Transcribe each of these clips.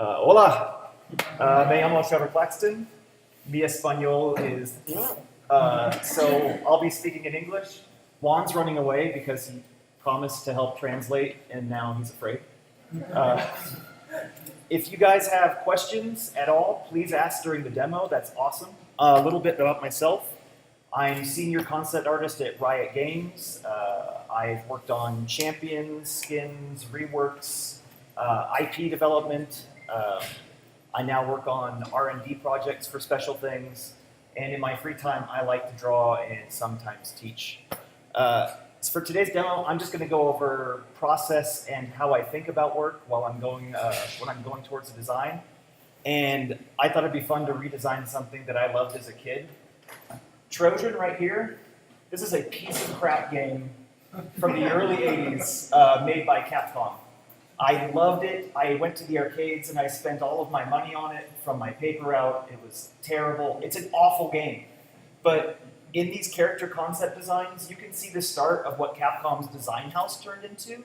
Hola, me llamo Trevor Claxton. Mi español is so I'll be speaking in English. Juan's running away because he promised to help translate, and now he's afraid. Uh, if you guys have questions at all, please ask during the demo. That's awesome. A little bit about myself. I'm senior concept artist at Riot Games. I've worked on champions, skins, reworks, IP development. I now work on R&D projects for special things, and in my free time, I like to draw and sometimes teach. So for today's demo, I'm just going to go over process and how I think about work while I'm going when I'm going towards the design. And I thought it'd be fun to redesign something that I loved as a kid. Trojan right here. This is a piece of crap game from the early 80s made by Capcom. I loved it. I went to the arcades and I spent all of my money on it from my paper route. It was terrible. It's an awful game. But in these character concept designs, you can see the start of what Capcom's design house turned into.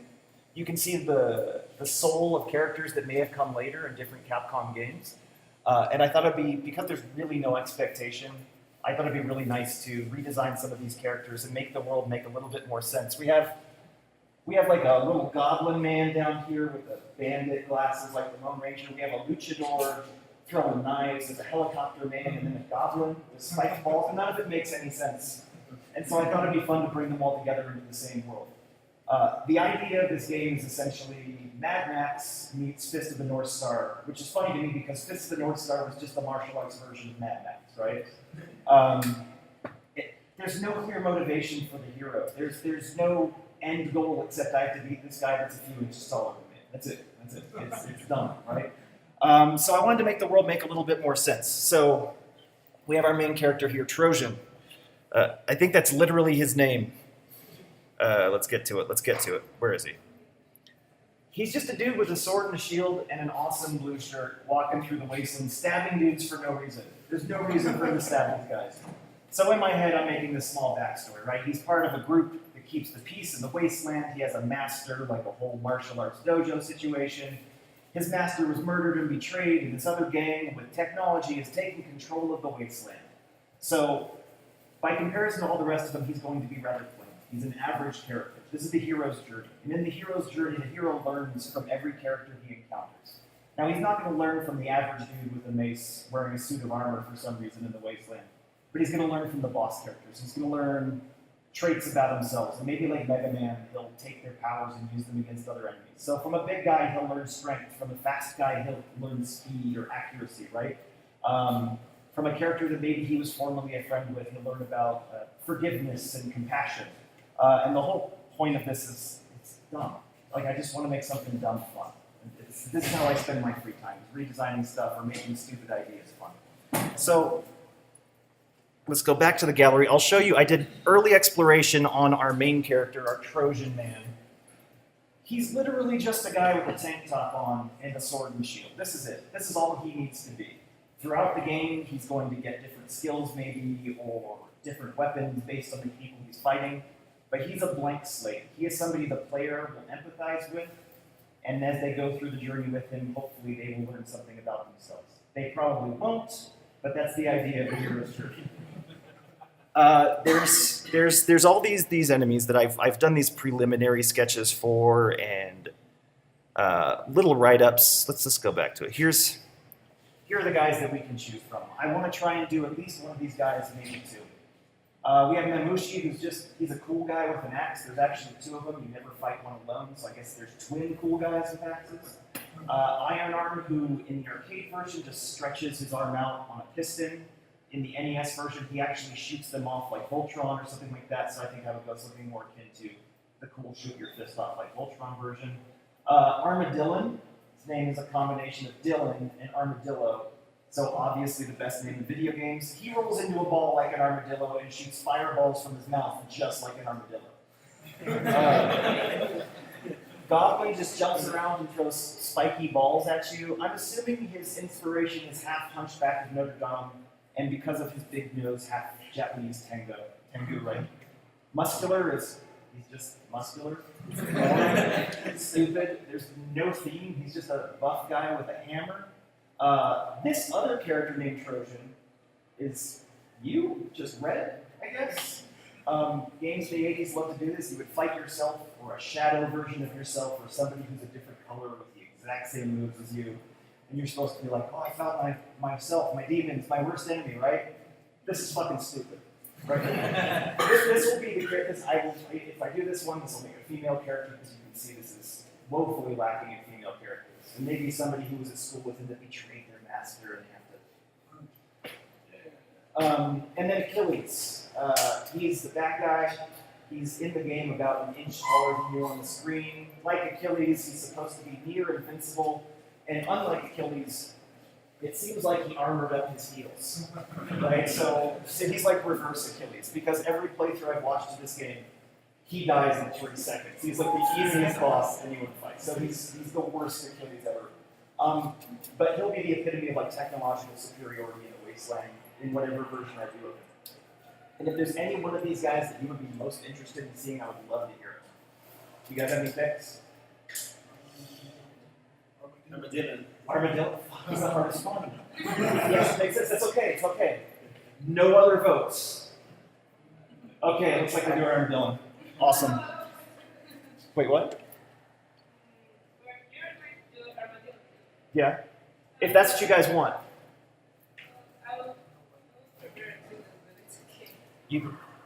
You can see the soul of characters that may have come later in different Capcom games. And I thought it'd be, because there's really no expectation, I thought it'd be really nice to redesign some of these characters and make the world make a little bit more sense. We have like a little goblin man down here with the bandit glasses like the Lone Ranger. We have a luchador throwing knives. There's a helicopter man and then a goblin with spiked balls. And none of it makes any sense. And so I thought it'd be fun to bring them all together into the same world. The idea of this game is essentially Mad Max meets Fist of the North Star, which is funny to me because Fist of the North Star was just the martial arts version of Mad Max, right? There's no clear motivation for the hero. There's no end goal except I have to beat this guy that's a few inches taller than me. That's it. It's done, right? So I wanted to make the world make a little bit more sense. So we have our main character here, Trojan. I think that's literally his name. Let's get to it. Where is he? He's just a dude with a sword and a shield and an awesome blue shirt walking through the wasteland, stabbing dudes for no reason. There's no reason for him to stab these guys. So in my head, I'm making this small backstory, right? He's part of a group that keeps the peace in the wasteland. He has a master, like a whole martial arts dojo situation. His master was murdered and betrayed, and this other gang with technology is taking control of the wasteland. So by comparison to all the rest of them, he's going to be rather plain. He's an average character. This is the hero's journey. And in the hero's journey, the hero learns from every character he encounters. Now, he's not going to learn from the average dude with a mace wearing a suit of armor for some reason in the wasteland. But he's going to learn from the boss characters. He's going to learn traits about themselves. And maybe like Mega Man, he'll take their powers and use them against other enemies. So from a big guy, he'll learn strength. From a fast guy, he'll learn speed or accuracy, right? From a character that maybe he was formerly a friend with, he'll learn about forgiveness and compassion. And the whole point of this is, it's dumb. Like, I just want to make something dumb fun. This is how I spend my free time, redesigning stuff or making stupid ideas fun. So let's go back to the gallery. I'll show you, I did early exploration on our main character, our Trojan man. He's literally just a guy with a tank top on and a sword and shield. This is it. This is all he needs to be. Throughout the game, he's going to get different skills maybe, or different weapons based on the people he's fighting. But he's a blank slate. He is somebody the player will empathize with, and as they go through the journey with him, hopefully they will learn something about themselves. They probably won't, but that's the idea of the hero's journey. There's all these enemies that I've done these preliminary sketches for and little write-ups. Let's just go back to it. Here are the guys that we can choose from. I want to try and do at least one of these guys, maybe two. We have Memushi, he's a cool guy with an axe. There's actually two of them. You never fight one alone, so I guess there's twin cool guys with axes. Iron Arm, who in the arcade version just stretches his arm out on a piston. In the NES version, he actually shoots them off like Voltron or something like that, so I think I would go something more akin to the cool shoot your fist off like Voltron version. Armadillon, his name is a combination of Dylan and Armadillo. So obviously the best name in video games. He rolls into a ball like an armadillo and shoots fireballs from his mouth just like an armadillo. Goblin just jumps around and throws spiky balls at you. I'm assuming his inspiration is half Hunchback of Notre Dame, and because of his big nose, half Japanese Tengu, right? Muscular is He's just muscular, stupid. There's no theme. He's just a buff guy with a hammer. This other character named Trojan is you, just red, I guess. Games in the 80s love to do this. You would fight yourself or a shadow version of yourself or somebody who's a different color with the exact same moves as you. And you're supposed to be like, oh, I found myself, my demons, my worst enemy, right? This is fucking stupid. Right? this will be the character. If I do this one, this will make a female character because you can see this is woefully lacking in female characters. And maybe somebody who was at school with him that betrayed their master and they have to. And then Achilles. He's the bad guy. He's in the game about an inch taller than you on the screen. Like Achilles, he's supposed to be near invincible. And unlike Achilles, it seems like he armored up his heels, right? So he's like reverse Achilles, because every playthrough I've watched of this game, he dies in 3 seconds. He's like the easiest boss anyone fights. So he's the worst Achilles ever. But he'll be the epitome of like technological superiority in the wasteland in whatever version I do of him. And if there's any one of these guys that you would be most interested in seeing, I would love to hear it. You guys have any picks? Armadillo? He's the hardest one. Yes, makes sense. That's okay. It's okay. No other votes. Okay, looks like we're doing Armadillo. Awesome. Wait, what? Yeah. If that's what you guys want.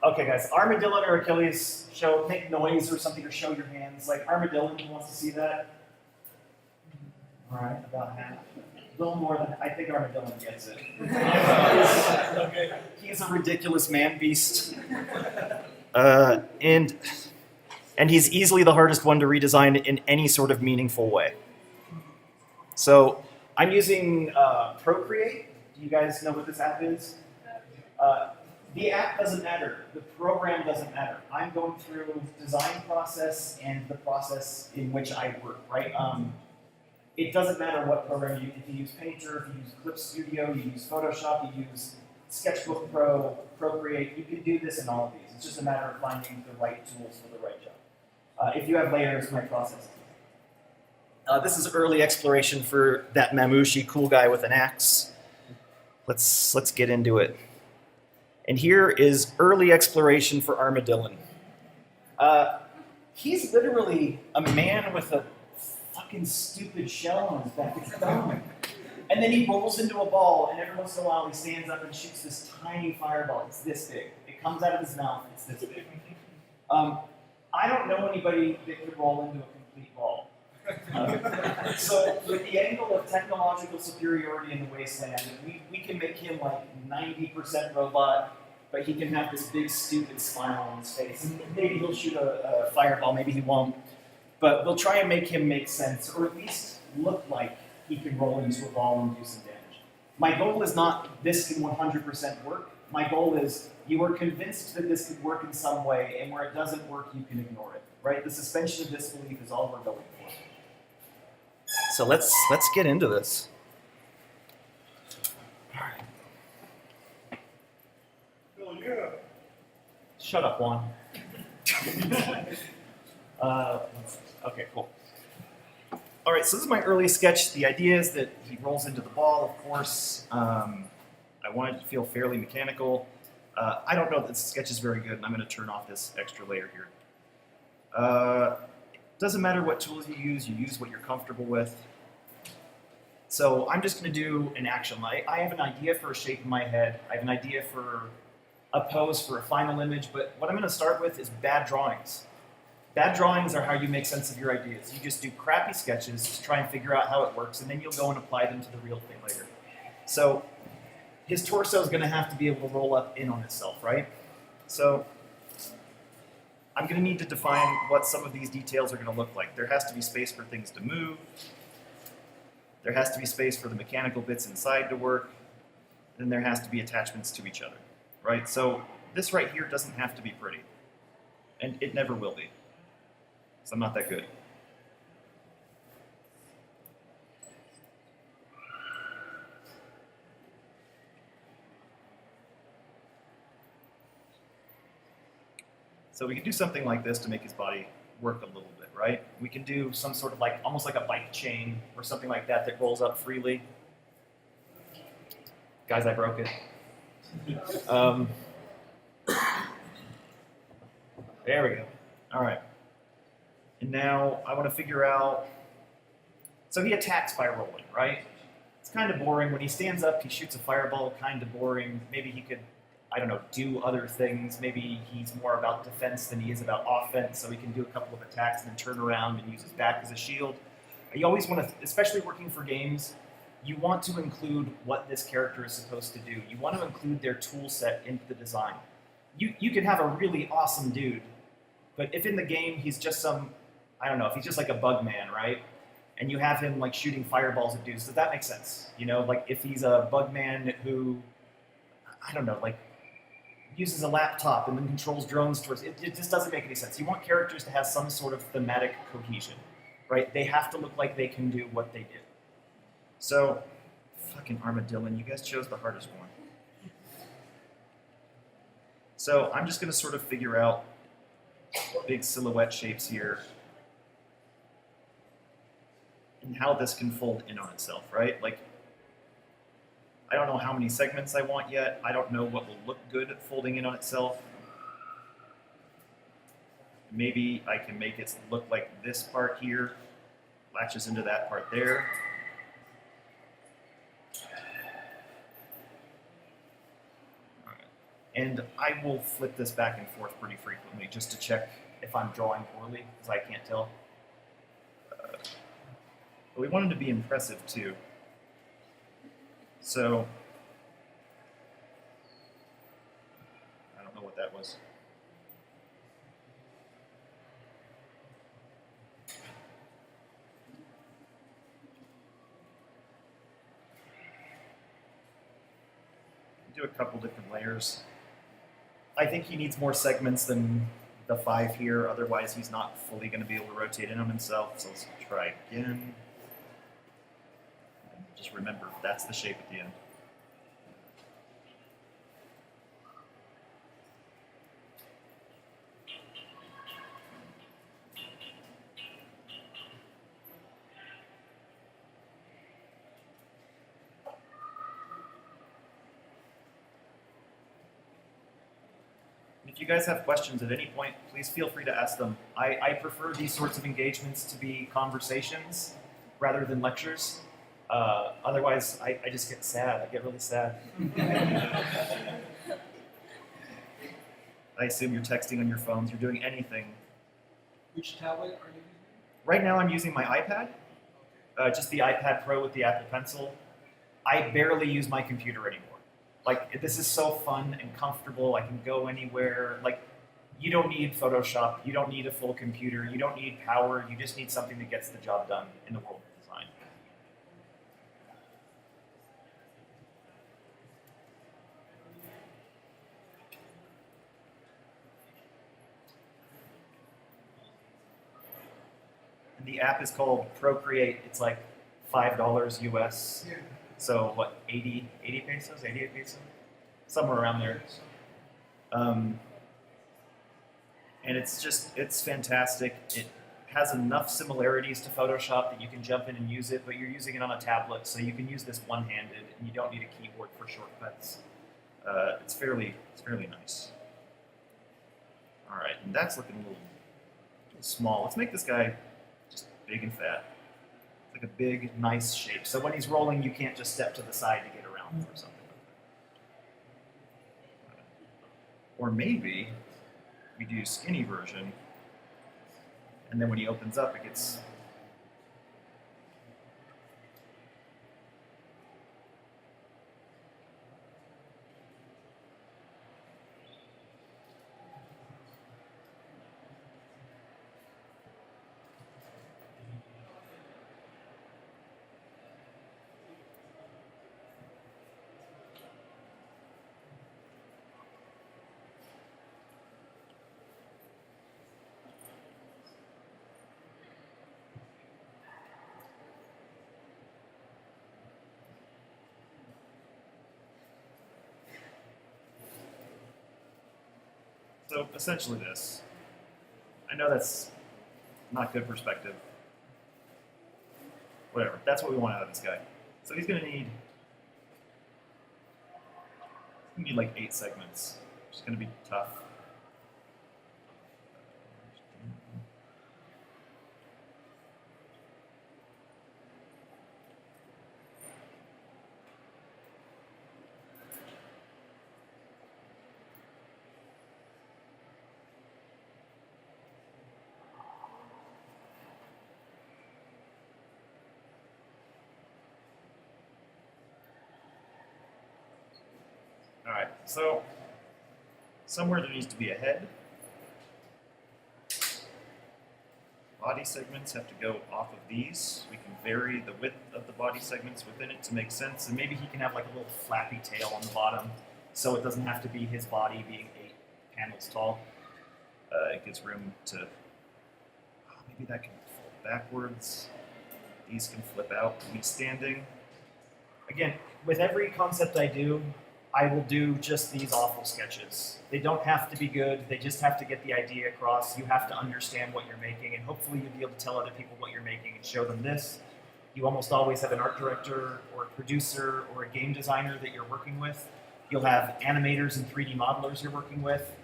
Okay, guys. Armadillo or Achilles, make noise or something or show your hands. Like Armadillo, who wants to see that? All right, about half. A little more than I think Armadillo gets it. Okay. He's a ridiculous man beast, and he's easily the hardest one to redesign in any sort of meaningful way. So I'm using Procreate. Do you guys know what this app is? The app doesn't matter. The program doesn't matter. I'm going through design process and the process in which I work, right? It doesn't matter what program you use. If you use Painter, if you use Clip Studio, you use Photoshop, you use Sketchbook Pro, Procreate, you can do this in all of these. It's just a matter of finding the right tools for the right job. If you have layers, my process. This is early exploration for that Mamouchi cool guy with an axe. Let's get into it. And here is early exploration for Armadillo. He's literally a man with a fucking stupid shell on his back. It's dumb. And then he rolls into a ball, and every once in a while he stands up and shoots this tiny fireball. It's this big. It comes out of his mouth. It's this big. I don't know anybody that could roll into a complete ball. So with the angle of technological superiority in the wasteland, we can make him like 90% robot, but he can have this big stupid smile on his face. Maybe he'll shoot a fireball, maybe he won't. But we'll try and make him make sense, or at least look like he can roll into a ball and do some damage. My goal is not this can 100% work. My goal is you are convinced that this could work in some way, and where it doesn't work, you can ignore it. Right? The suspension of disbelief is all we're going for. So let's get into this. All right. Oh, yeah. Shut up, Juan. Okay, cool. All right, so this is my early sketch. The idea is that he rolls into the ball, of course. I wanted it to feel fairly mechanical. I don't know that this sketch is very good, and I'm going to turn off this extra layer here. Doesn't matter what tools you use what you're comfortable with. So I'm just going to do an action. I have an idea for a shape in my head. I have an idea for a pose for a final image, but what I'm going to start with is bad drawings. Bad drawings are how you make sense of your ideas. You just do crappy sketches to try and figure out how it works, and then you'll go and apply them to the real thing later. So his torso is going to have to be able to roll up in on itself, right? So I'm going to need to define what some of these details are going to look like. There has to be space for things to move. There has to be space for the mechanical bits inside to work. Then there has to be attachments to each other, right? So this right here doesn't have to be pretty, and it never will be. So I'm not that good. So we can do something like this to make his body work a little bit, right? We can do some sort of like, almost like a bike chain or something like that that rolls up freely. Guys, I broke it. There we go. All right. And now I want to figure out, so he attacks by rolling, right? It's kind of boring. When he stands up, he shoots a fireball, kind of boring. Maybe he could, I don't know, do other things. Maybe he's more about defense than he is about offense, so he can do a couple of attacks and then turn around and use his back as a shield. You always want to, especially working for games, you want to include what this character is supposed to do. You want to include their tool set into the design. You can have a really awesome dude, but if in the game he's just some, I don't know, if he's just like a bug man, right? And you have him like shooting fireballs at dudes, does that make sense? You know, like if he's a bug man who, I don't know, like uses a laptop and then controls drones towards it just doesn't make any sense. You want characters to have some sort of thematic cohesion, right? They have to look like they can do what they do. So, fucking Armadillo, you guys chose the hardest one. So I'm just going to sort of figure out big silhouette shapes here and how this can fold in on itself, right? Like, I don't know how many segments I want yet. I don't know what will look good at folding in on itself. Maybe I can make it look like this part here latches into that part there. All right. And I will flip this back and forth pretty frequently just to check if I'm drawing poorly, because I can't tell. But we want him to be impressive too. So, I don't know what that was. Do a couple different layers. I think he needs more segments than the 5 here, otherwise he's not fully going to be able to rotate in on himself. So let's try again. Just remember, that's the shape at the end. If you guys have questions at any point, please feel free to ask them. I prefer these sorts of engagements to be conversations rather than lectures. Otherwise, I just get sad. I get really sad. I assume you're texting on your phones. You're doing anything. Which tablet are you using? Right now, I'm using my iPad. Just the iPad Pro with the Apple Pencil. I barely use my computer anymore. Like, this is so fun and comfortable. I can go anywhere. Like, you don't need Photoshop. You don't need a full computer. You don't need power. You just need something that gets the job done in the world of design. And the app is called Procreate. It's like $5 US. Yeah. So what, 80 pesos, 88 pesos? Somewhere around there. And it's fantastic. It has enough similarities to Photoshop that you can jump in and use it, but you're using it on a tablet, so you can use this one-handed, and you don't need a keyboard for shortcuts. It's fairly nice. All right, and that's looking a little small. Let's make this guy just big and fat. Like a big, nice shape. So when he's rolling, you can't just step to the side to get around or something like that. Or maybe we do skinny version, and then when he opens up, it gets... So essentially this. I know that's not good perspective. Whatever. That's what we want out of this guy. So he's gonna need like 8 segments. Which is gonna be tough. All right, so somewhere there needs to be a head. Body segments have to go off of these. We can vary the width of the body segments within it to make sense, and maybe he can have like a little flappy tail on the bottom, so it doesn't have to be his body being 8 panels tall. It gives room to, maybe that can fold backwards. These can flip out to me standing. Again, with every concept I do, I will do just these awful sketches. They don't have to be good, they just have to get the idea across. You have to understand what you're making, and hopefully you'll be able to tell other people what you're making and show them this. You almost always have an art director or a producer or a game designer that you're working with. You'll have animators and 3D modelers you're working with.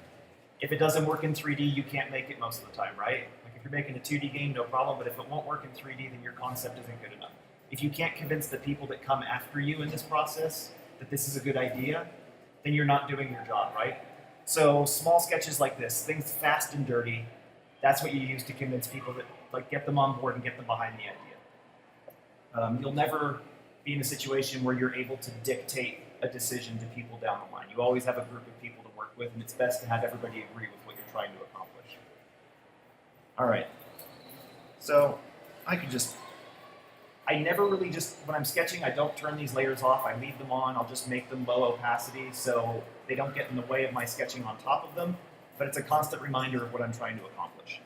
If it doesn't work in 3D, you can't make it most of the time, right? Like if you're making a 2D game, no problem, but if it won't work in 3D, then your concept isn't good enough. If you can't convince the people that come after you in this process that this is a good idea, then you're not doing your job, right? So small sketches like this, things fast and dirty, that's what you use to convince people that, like, get them on board and get them behind the idea. You'll never be in a situation where you're able to dictate a decision to people down the line. You always have a group of people to work with, and it's best to have everybody agree with what you're trying to accomplish. All right, so I never really when I'm sketching, I don't turn these layers off. I leave them on. I'll just make them low opacity so they don't get in the way of my sketching on top of them, but it's a constant reminder of what I'm trying to accomplish.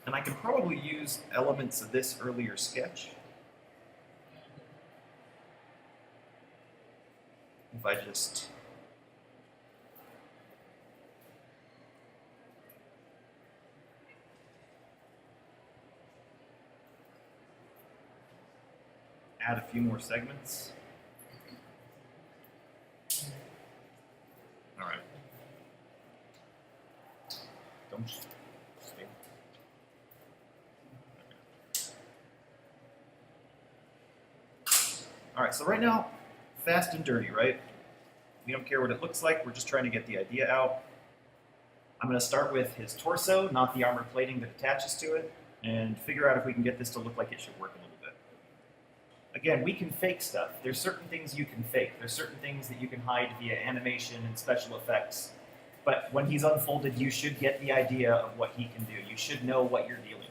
And I can probably use elements of this earlier sketch if I just add a few more segments. All right. Don't stay. All right, so right now, fast and dirty, right? We don't care what it looks like, we're just trying to get the idea out. I'm gonna start with his torso, not the armor plating that attaches to it, and figure out if we can get this to look like it should work a little bit. Again, we can fake stuff. There's certain things you can fake. There's certain things that you can hide via animation and special effects. But when he's unfolded, you should get the idea of what he can do. You should know what you're dealing with.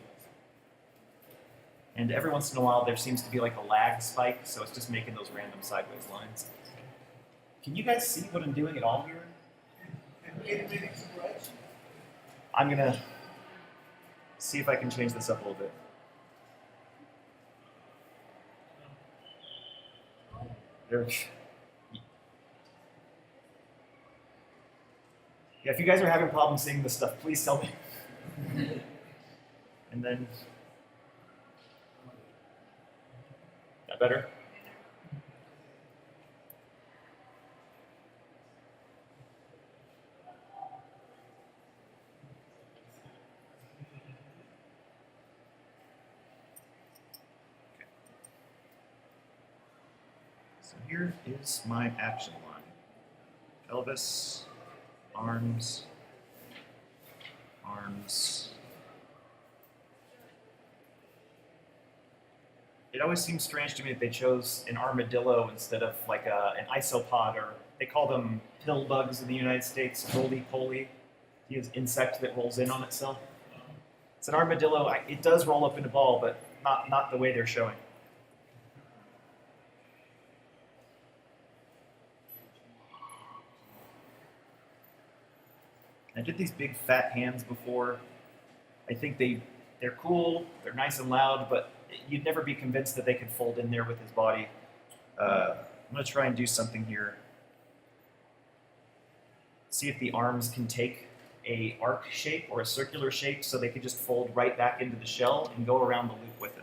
And every once in a while, there seems to be like a lag spike, so it's just making those random sideways lines. Can you guys see what I'm doing at all here? I'm gonna see if I can change this up a little bit. There. Yeah, if you guys are having problems seeing this stuff, please tell me. And then, that better? So here is my action line. Pelvis, arms, arms. It always seems strange to me that they chose an armadillo instead of like an isopod, or they call them pill bugs in the United States, roly-poly, the insect that rolls in on itself. It's an armadillo. It does roll up in a ball, but not the way they're showing. I did these big fat hands before. I think they're cool, they're nice and loud, but you'd never be convinced that they could fold in there with his body. I'm gonna try and do something here. see if the arms can take a arc shape or a circular shape so they could just fold right back into the shell and go around the loop with him.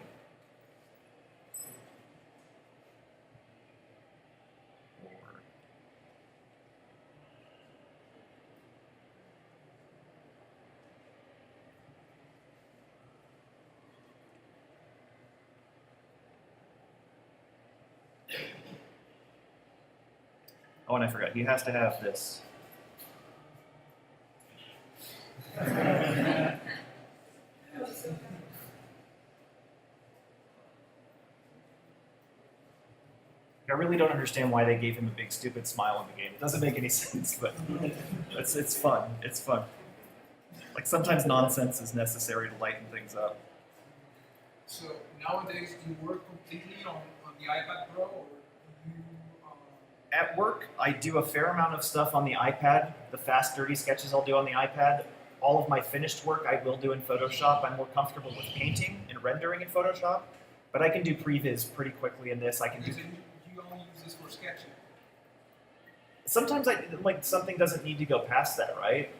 Oh, and I forgot, he has to have this. I really don't understand why they gave him a big stupid smile in the game. It doesn't make any sense, but it's fun. It's fun. Like sometimes nonsense is necessary to lighten things up. So nowadays, do you work completely on the iPad Pro, or do you? At work, I do a fair amount of stuff on the iPad. The fast, dirty sketches I'll do on the iPad. All of my finished work I will do in Photoshop. I'm more comfortable with painting and rendering in Photoshop, but I can do previs pretty quickly in this. I can do. So you only use this for sketching. Sometimes something doesn't need to go past that, right?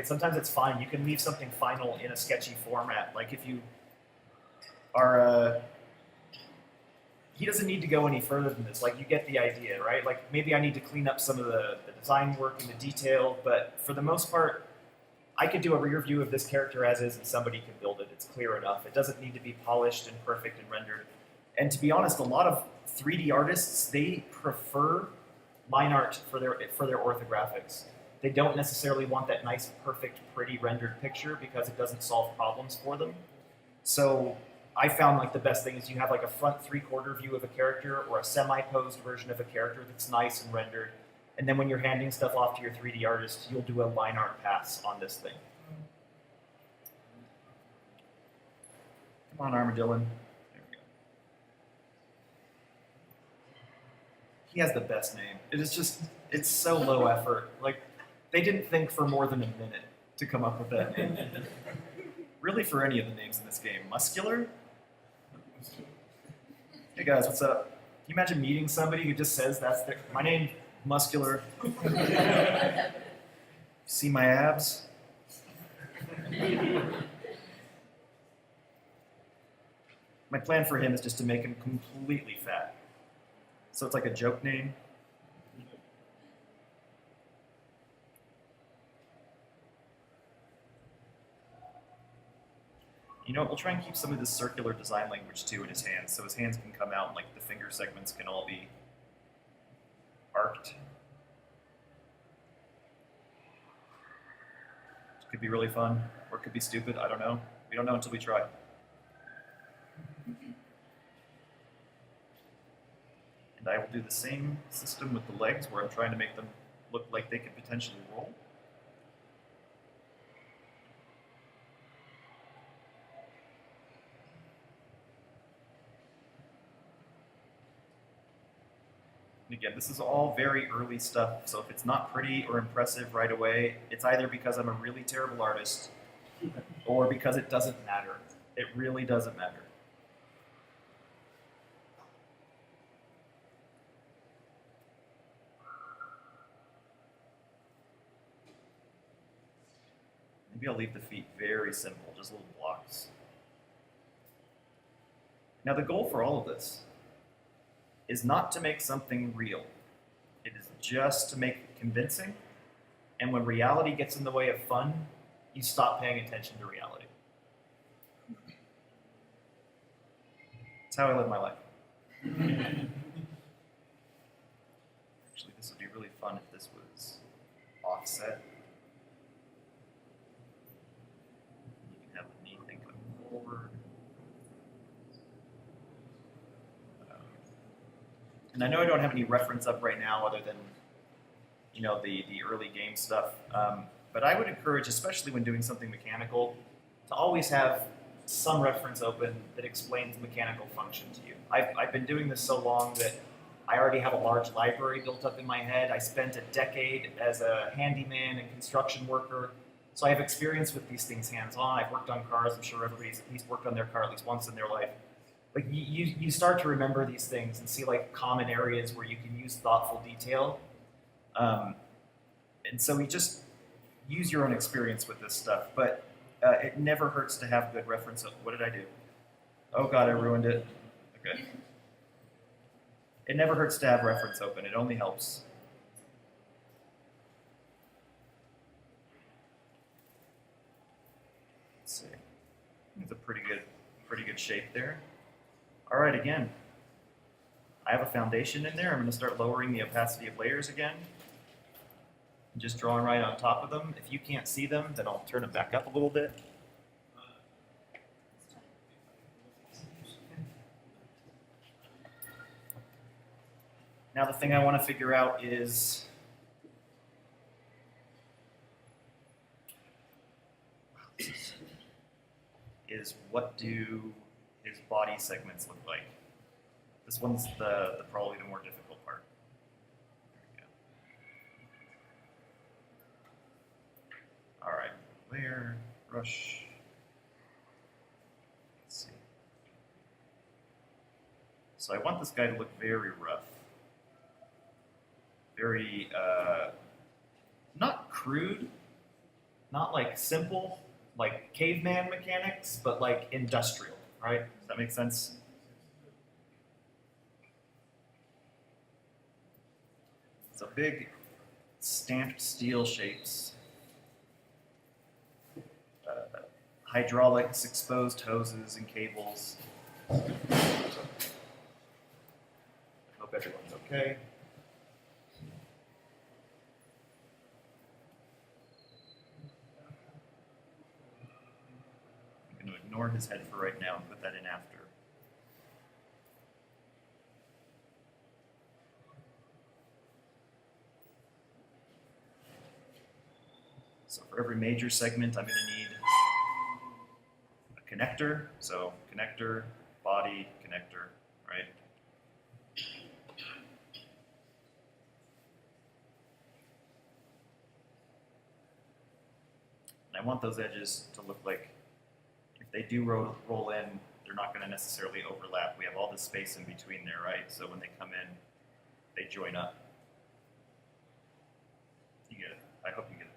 Sometimes it's fine. You can leave something final in a sketchy format. Like if you are. He doesn't need to go any further than this. Like, you get the idea, right? Like, maybe I need to clean up some of the design work and the detail, but for the most part, I could do a rear view of this character as is and somebody can build it. It's clear enough. It doesn't need to be polished and perfect and rendered. And to be honest, a lot of 3D artists, they prefer line art for their orthographics. They don't necessarily want that nice, perfect, pretty rendered picture because it doesn't solve problems for them. So I found like the best thing is you have like a front 3/4 view of a character or a semi-posed version of a character that's nice and rendered. And then when you're handing stuff off to your 3D artist, you'll do a line art pass on this thing. Come on, Armadillon. There we go. He has the best name. It is just, it's so low effort. Like, they didn't think for more than a minute to come up with that name. Really, for any of the names in this game. Muscular? Hey guys, what's up? Can you imagine meeting somebody who just says that's their, my name, Muscular. See my abs? My plan for him is just to make him completely fat. So it's like a joke name. You know what, we'll try and keep some of this circular design language too in his hands, so his hands can come out and like the finger segments can all be arced. Which could be really fun, or it could be stupid, I don't know. We don't know until we try. And I will do the same system with the legs where I'm trying to make them look like they could potentially roll. And again, this is all very early stuff, so if it's not pretty or impressive right away, it's either because I'm a really terrible artist or because it doesn't matter. It really doesn't matter. Maybe I'll leave the feet very simple, just little blocks. Now the goal for all of this is not to make something real. It is just to make it convincing, and when reality gets in the way of fun, you stop paying attention to reality. That's how I live my life. Actually, this would be really fun if this was offset. You can have the knee thing come forward. And I know I don't have any reference up right now other than, you know, the early game stuff, but I would encourage, especially when doing something mechanical, to always have some reference open that explains the mechanical function to you. I've been doing this so long that I already have a large library built up in my head. I spent a decade as a handyman and construction worker, so I have experience with these things hands-on. I've worked on cars. I'm sure everybody's at least worked on their car at least once in their life. Like you start to remember these things and see like common areas where you can use thoughtful detail. And so you just use your own experience with this stuff, but it never hurts to have good reference. What did I do? Oh God, I ruined it. Okay. It never hurts to have reference open. It only helps. Let's see. It's a pretty good shape there. All right, again, I have a foundation in there. I'm going to start lowering the opacity of layers again. And just drawing right on top of them. If you can't see them, then I'll turn them back up a little bit. Now the thing I want to figure out is what do his body segments look like? This one's the probably the more difficult part. There we go. All right, layer, brush. Let's see. So I want this guy to look very rough. Very, not crude, not like simple, like caveman mechanics, but like industrial, right? Does that make sense? So big stamped steel shapes, hydraulics, exposed hoses and cables. Hope everyone's okay. I'm going to ignore his head for right now and put that in after. So for every major segment, I'm going to need a connector. So connector, body, connector, right? And I want those edges to look like, if they do roll in, they're not going to necessarily overlap. We have all this space in between there, right? So when they come in, they join up. You get it. I hope you get it.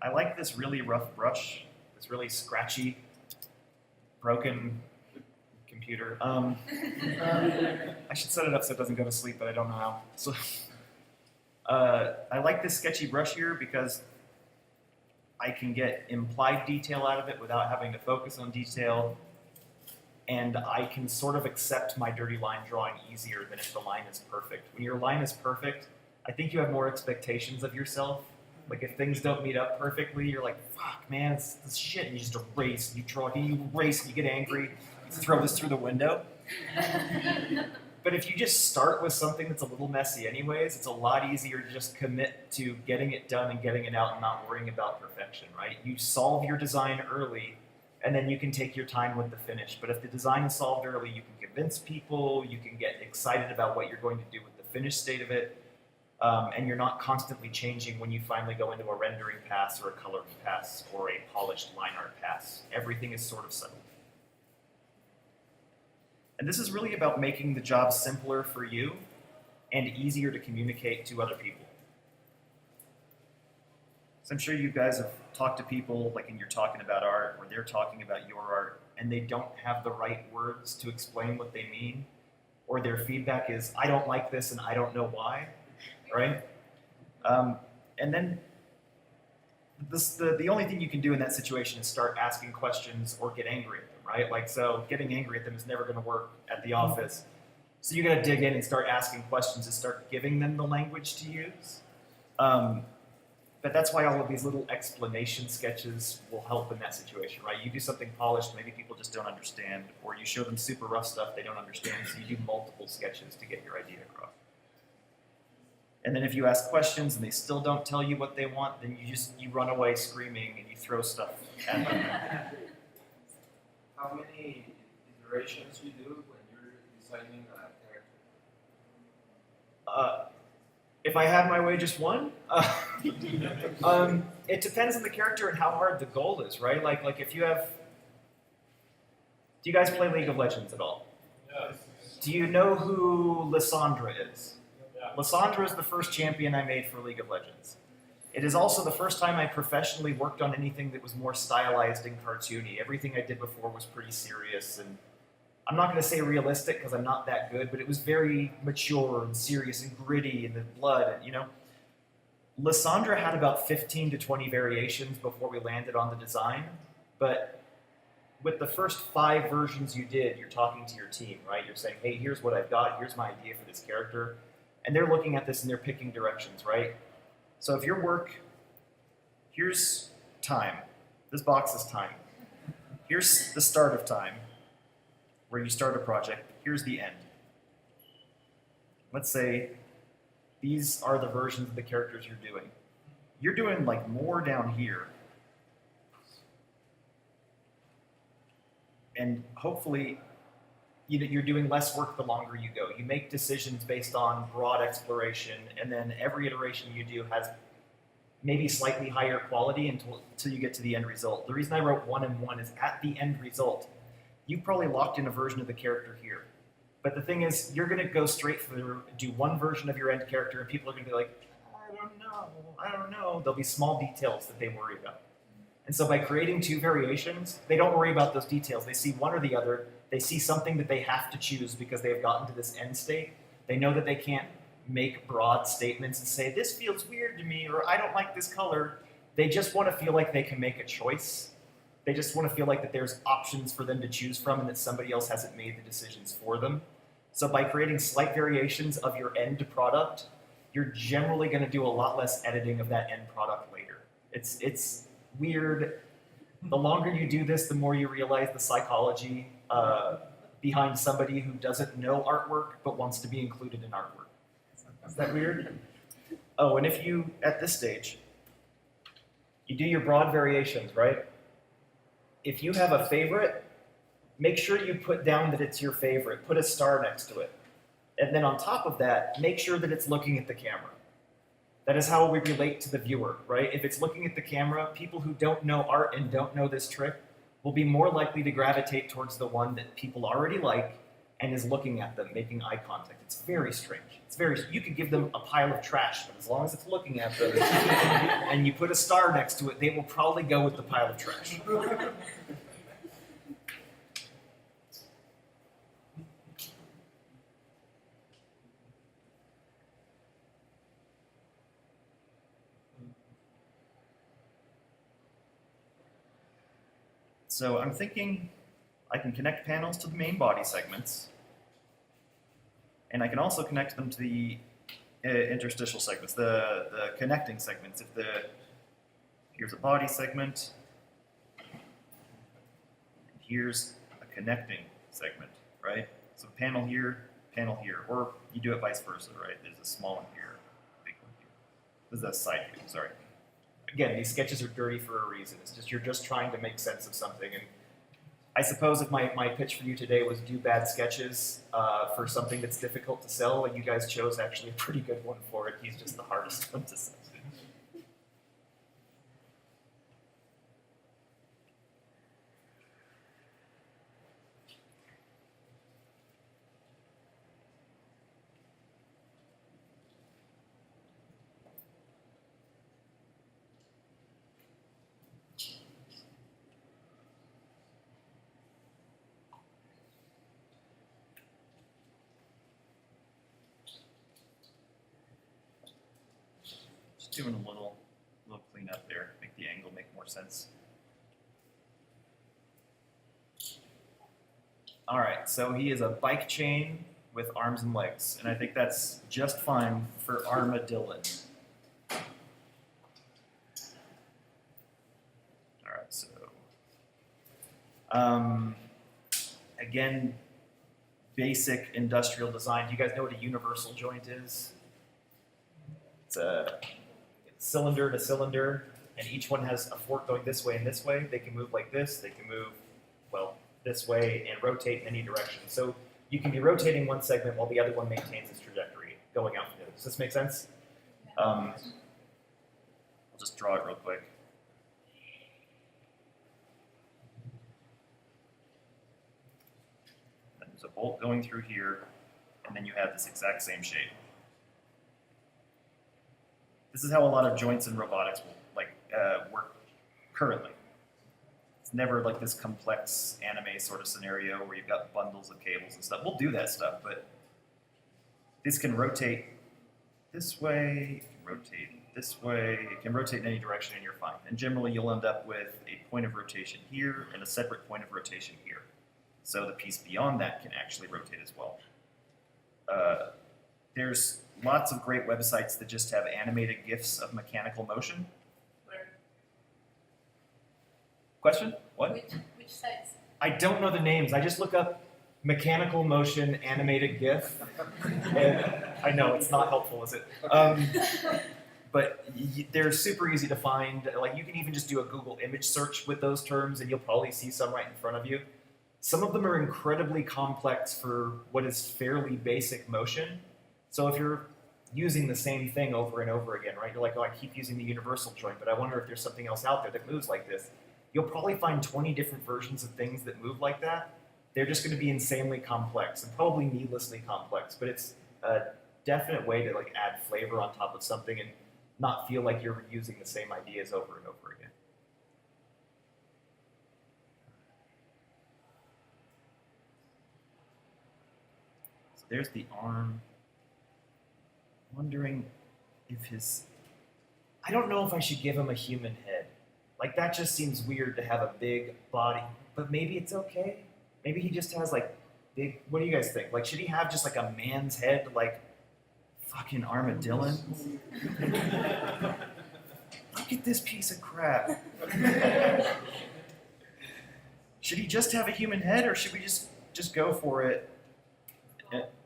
I like this really rough brush, this really scratchy, broken computer. I should set it up so it doesn't go to sleep, but I don't know how. So, I like this sketchy brush here because I can get implied detail out of it without having to focus on detail, and I can sort of accept my dirty line drawing easier than if the line is perfect. When your line is perfect, I think you have more expectations of yourself. Like if things don't meet up perfectly, you're like, fuck, man, it's this shit, and you just erase, and you draw, and you erase, and you get angry, you throw this through the window. But if you just start with something that's a little messy anyways, it's a lot easier to just commit to getting it done and getting it out and not worrying about perfection, right? You solve your design early, and then you can take your time with the finish. But if the design is solved early, you can convince people, you can get excited about what you're going to do with the finished state of it, and you're not constantly changing when you finally go into a rendering pass or a coloring pass or a polished line art pass. Everything is sort of settled. And this is really about making the job simpler for you and easier to communicate to other people. So I'm sure you guys have talked to people, like when you're talking about art, or they're talking about your art, and they don't have the right words to explain what they mean, or their feedback is, I don't like this and I don't know why. Right? And then the only thing you can do in that situation is start asking questions or get angry at them, right? Like, so getting angry at them is never going to work at the office. So you got to dig in and start asking questions and start giving them the language to use. But that's why all of these little explanation sketches will help in that situation, right? You do something polished, maybe people just don't understand, or you show them super rough stuff they don't understand, so you do multiple sketches to get your idea across. And then if you ask questions and they still don't tell you what they want, then you run away screaming and you throw stuff at them. How many iterations you do when you're designing a character? If I had my way, just one. It depends on the character and how hard the goal is, right? Like if you have. Do you guys play League of Legends at all? Yes. Do you know who Lissandra is? Yeah. Lissandra is the first champion I made for League of Legends. It is also the first time I professionally worked on anything that was more stylized and cartoony. Everything I did before was pretty serious, and I'm not going to say realistic because I'm not that good, but it was very mature and serious and gritty, and the blood, and, you know. Lissandra had about 15 to 20 variations before we landed on the design, but with the first 5 versions you did, you're talking to your team, right? You're saying, hey, here's what I've got, here's my idea for this character, and they're looking at this and they're picking directions, right? So if your work, here's time. This box is time. Here's the start of time, where you start a project. Here's the end. Let's say these are the versions of the characters you're doing. You're doing like more down here. And hopefully you're doing less work the longer you go. You make decisions based on broad exploration, and then every iteration you do has maybe slightly higher quality until you get to the end result. The reason I wrote 1 and 1 is at the end result, you've probably locked in a version of the character here. But the thing is, you're going to go straight through, do one version of your end character, and people are going to be like, I don't know. There'll be small details that they worry about. And so by creating 2 variations, they don't worry about those details. They see one or the other. They see something that they have to choose because they've gotten to this end state. They know that they can't make broad statements and say, this feels weird to me, or I don't like this color. They just want to feel like they can make a choice. They just want to feel like that there's options for them to choose from and that somebody else hasn't made the decisions for them. So by creating slight variations of your end product, you're generally going to do a lot less editing of that end product later. It's weird. The longer you do this, the more you realize the psychology behind somebody who doesn't know artwork but wants to be included in artwork. Is that weird? Oh, and if you, at this stage, you do your broad variations, right? If you have a favorite, make sure you put down that it's your favorite. Put a star next to it. And then on top of that, make sure that it's looking at the camera. That is how we relate to the viewer, right? If it's looking at the camera, people who don't know art and don't know this trick will be more likely to gravitate towards the one that people already like and is looking at them, making eye contact. It's very strange. You could give them a pile of trash, but as long as it's looking at them and you put a star next to it, they will probably go with the pile of trash. So I'm thinking I can connect panels to the main body segments, and I can also connect them to the interstitial segments, the connecting segments. Here's a body segment, and here's a connecting segment, right? So panel here, or you do it vice versa, right? There's a small one here, big one here. This is a side view, sorry. Again, these sketches are dirty for a reason. It's just you're just trying to make sense of something. And I suppose if my pitch for you today was do bad sketches for something that's difficult to sell, and you guys chose actually a pretty good one for it. He's just the hardest one to sell. Doing a little cleanup there, make the angle make more sense. All right, so he is a bike chain with arms and legs, and I think that's just fine for armadillo. All right, so again, basic industrial design. Do you guys know what a universal joint is? It's a cylinder to cylinder, and each one has a fork going this way and this way. They can move like this. They can move, well, this way and rotate in any direction. So you can be rotating one segment while the other one maintains its trajectory going out. Does this make sense? I'll just draw it real quick. And there's a bolt going through here, and then you have this exact same shape. This is how a lot of joints in robotics will work currently. It's never like this complex anime sort of scenario where you've got bundles of cables and stuff. We'll do that stuff, but this can rotate this way, it can rotate this way, it can rotate in any direction and you're fine. And generally you'll end up with a point of rotation here and a separate point of rotation here. So the piece beyond that can actually rotate as well. There's lots of great websites that just have animated GIFs of mechanical motion. Where? Question? What? Which sites? I don't know the names. I just look up mechanical motion animated GIF. And I know it's not helpful, is it? But they're super easy to find. Like you can even just do a Google image search with those terms and you'll probably see some right in front of you. Some of them are incredibly complex for what is fairly basic motion. So if you're using the same thing over and over again, right? You're like, oh, I keep using the universal joint, but I wonder if there's something else out there that moves like this. You'll probably find 20 different versions of things that move like that. They're just going to be insanely complex and probably needlessly complex, but it's a definite way to like add flavor on top of something and not feel like you're using the same ideas over and over again. So there's the arm. Wondering if I don't know if I should give him a human head. Like that just seems weird to have a big body, but maybe it's okay. Maybe he just has like big, what do you guys think? Like should he have just like a man's head like fucking Armadillon? Look at this piece of crap. Should he just have a human head or should we just go for it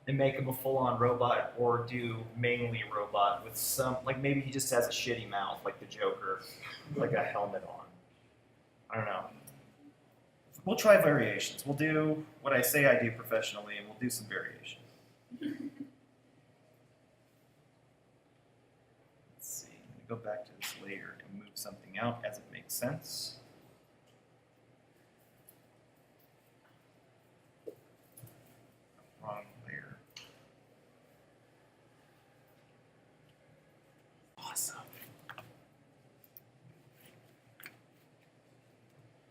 and make him a full-on robot or do mainly robot with some, like maybe he just has a shitty mouth like the Joker, like a helmet on. I don't know. We'll try variations. We'll do what I say I do professionally and we'll do some variations. Let's see, I'm gonna go back to this layer and move something out as it makes sense. Wrong layer. Awesome.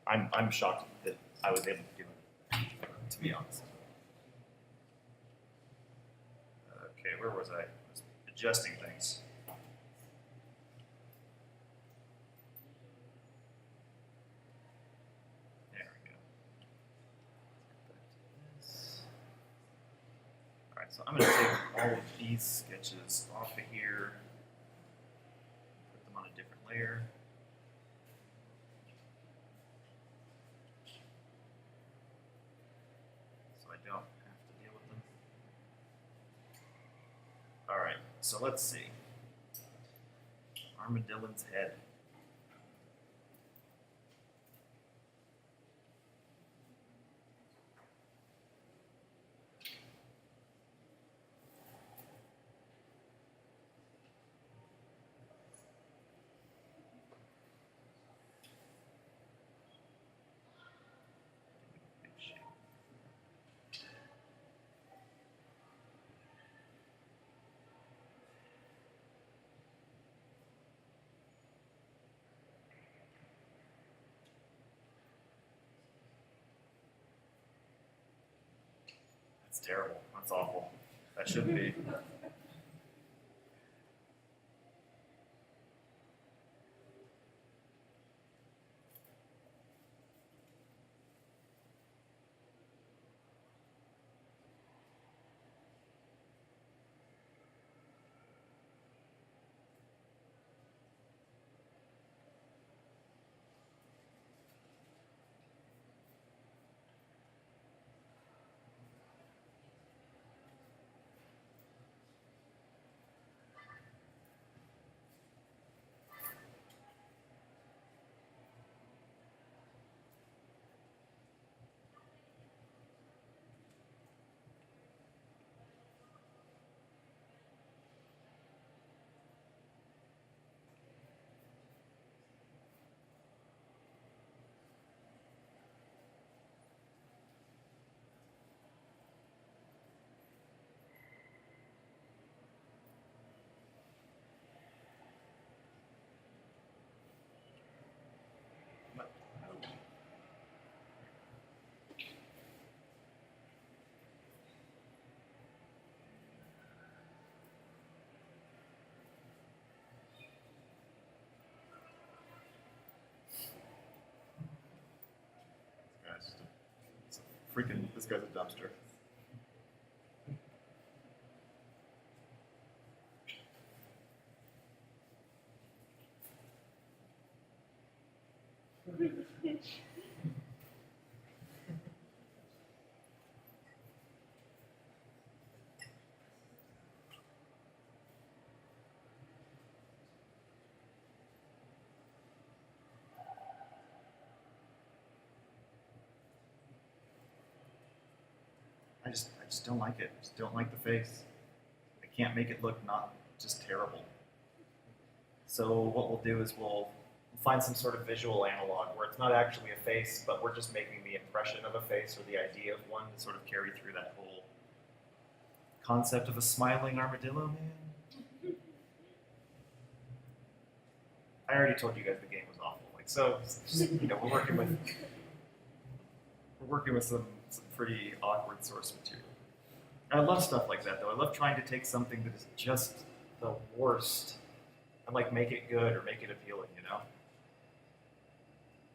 I'm shocked that I was able to do it, to be honest. Okay, where was I? I was adjusting things. There we go. All right, so I'm going to take all of these sketches off of here, put them on a different layer. So I don't have to deal with them. All right, so let's see. Armadillon's head. That's terrible. That's awful. That shouldn't be. freaking, this guy's a dumpster. I just don't like it. I just don't like the face. I can't make it look not just terrible. So what we'll do is we'll find some sort of visual analog where it's not actually a face, but we're just making the impression of a face or the idea of one to sort of carry through that whole concept of a smiling armadillo man. I already told you guys the game was awful. Like so, you know, we're working with some pretty awkward source material. I love stuff like that though. I love trying to take something that is just the worst and like make it good or make it appealing, you know?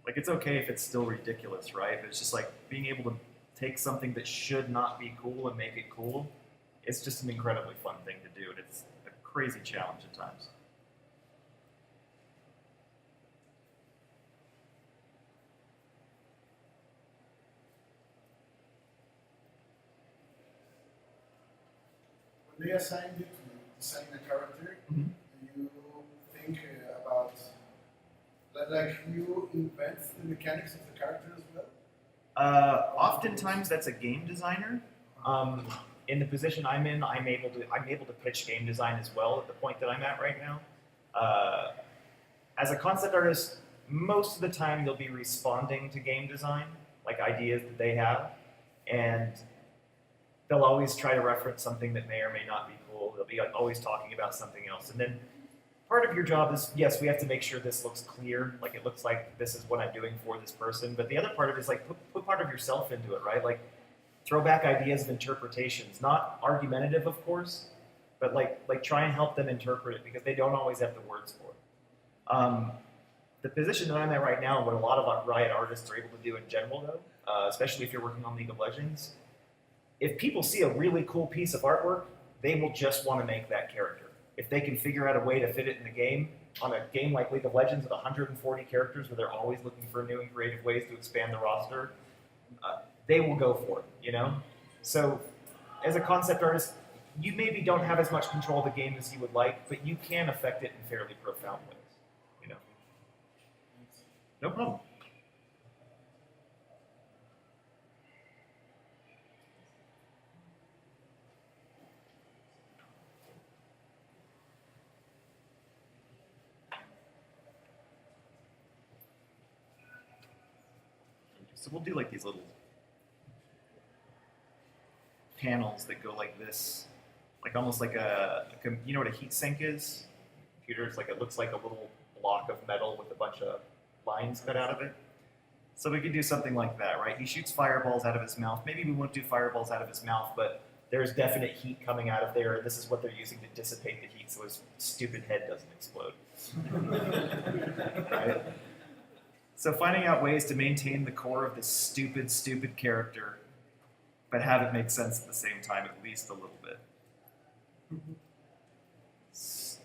Like it's okay if it's still ridiculous, right? But it's just like being able to take something that should not be cool and make it cool. It's just an incredibly fun thing to do, and it's a crazy challenge at times. When they assigned you to design a character, Mhm. do you think about like you invent the mechanics of the character as well? Oftentimes that's a game designer. In the position I'm in, I'm able to pitch game design as well at the point that I'm at right now. As a concept artist, most of the time they'll be responding to game design, like ideas that they have, and they'll always try to reference something that may or may not be cool. They'll be like, always talking about something else, and then part of your job is, yes, we have to make sure this looks clear, like it looks like this is what I'm doing for this person, but the other part of it is like put part of yourself into it, right? Like throw back ideas of interpretations, not argumentative, of course, but like try and help them interpret it because they don't always have the words for it. The position that I'm at right now, and what a lot of Riot artists are able to do in general, though, especially if you're working on League of Legends, if people see a really cool piece of artwork, they will just want to make that character. If they can figure out a way to fit it in the game, on a game like League of Legends with 140 characters where they're always looking for new and creative ways to expand the roster, they will go for it, you know? So as a concept artist, you maybe don't have as much control of the game as you would like, but you can affect it in fairly profound ways, you know? No problem. So we'll do like these little panels that go like this, like almost like you know what a heat sink is? Computers, like it looks like a little block of metal with a bunch of lines cut out of it. So we could do something like that, right? He shoots fireballs out of his mouth. Maybe we won't do fireballs out of his mouth, but there's definite heat coming out of there, and this is what they're using to dissipate the heat so his stupid head doesn't explode. Right? So finding out ways to maintain the core of this stupid character, but have it make sense at the same time, at least a little bit. Stupid.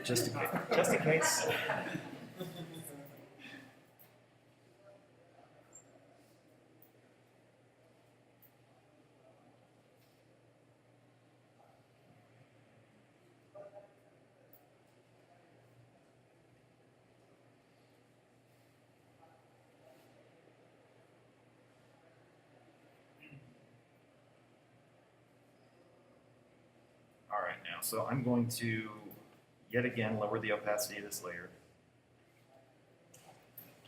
Just in case. Just in case. Alright, now, so I'm going to, yet again, lower the opacity of this layer.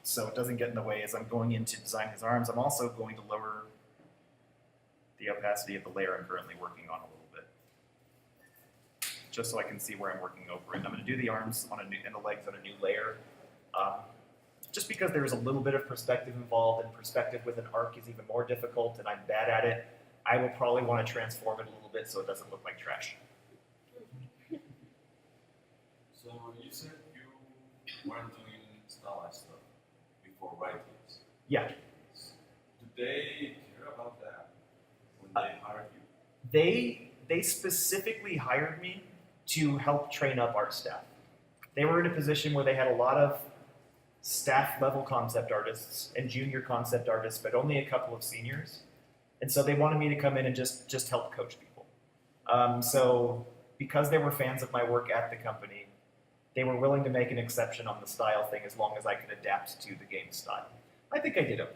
So it doesn't get in the way as I'm going in to design his arms. I'm also going to lower the opacity of the layer I'm currently working on a little bit. Just so I can see where I'm working over it. I'm going to do the arms on and the legs on a new layer. Just because there's a little bit of perspective involved, and perspective with an arc is even more difficult, and I'm bad at it, I will probably want to transform it a little bit so it doesn't look like trash. So you said you weren't doing stylized stuff before writings. Yeah, Do they care about that when they hire you? they specifically hired me to help train up art staff. They were in a position where they had a lot of staff level concept artists and junior concept artists, but only a couple of seniors. And so they wanted me to come in and just help coach people. So because they were fans of my work at the company, they were willing to make an exception on the style thing as long as I could adapt to the game style. I think I did okay.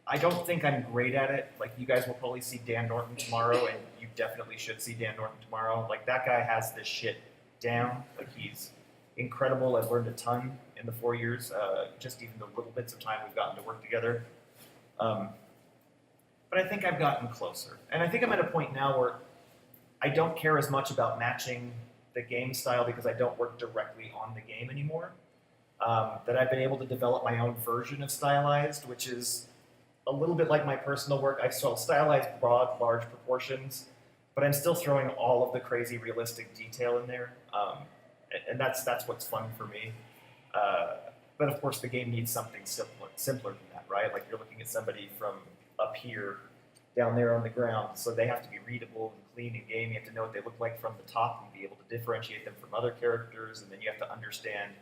I don't think I'm great at it. Like, you guys will probably see Dan Norton tomorrow, and you definitely should see Dan Norton tomorrow. Like, that guy has this shit down. Like, he's incredible. I've learned a ton in the 4 years, just even the little bits of time we've gotten to work together. But I think I've gotten closer. And I think I'm at a point now where I don't care as much about matching the game style because I don't work directly on the game anymore. That I've been able to develop my own version of stylized, which is a little bit like my personal work. I still stylized broad, large proportions, but I'm still throwing all of the crazy realistic detail in there. And that's what's fun for me. But of course, the game needs something simpler than that, right? Like, you're looking at somebody from up here, down there on the ground, so they have to be readable and clean in game. You have to know what they look like from the top and be able to differentiate them from other characters, and then you have to understand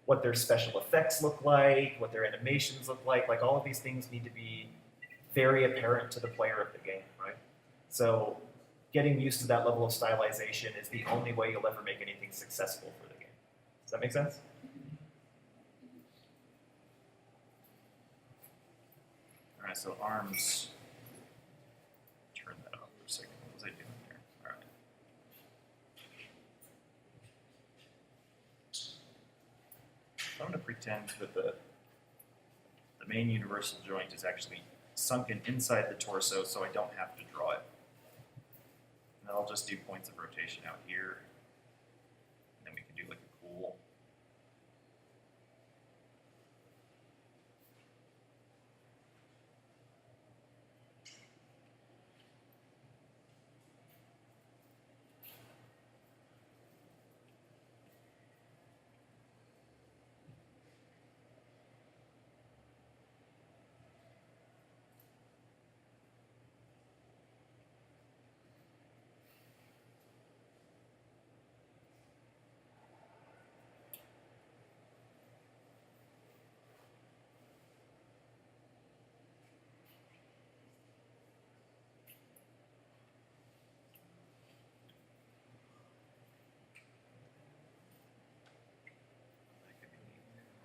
what their special effects look like, what their animations look like. Like, all of these things need to be very apparent to the player of the game, right? So getting used to that level of stylization is the only way you'll ever make anything successful for the game. Does that make sense? All right, so arms. Turn that off for a second. What was I doing here? All right. I'm going to pretend that the main universal joint is actually sunken inside the torso, so I don't have to draw it. And then I'll just do points of rotation out here. And then we can do like a cool.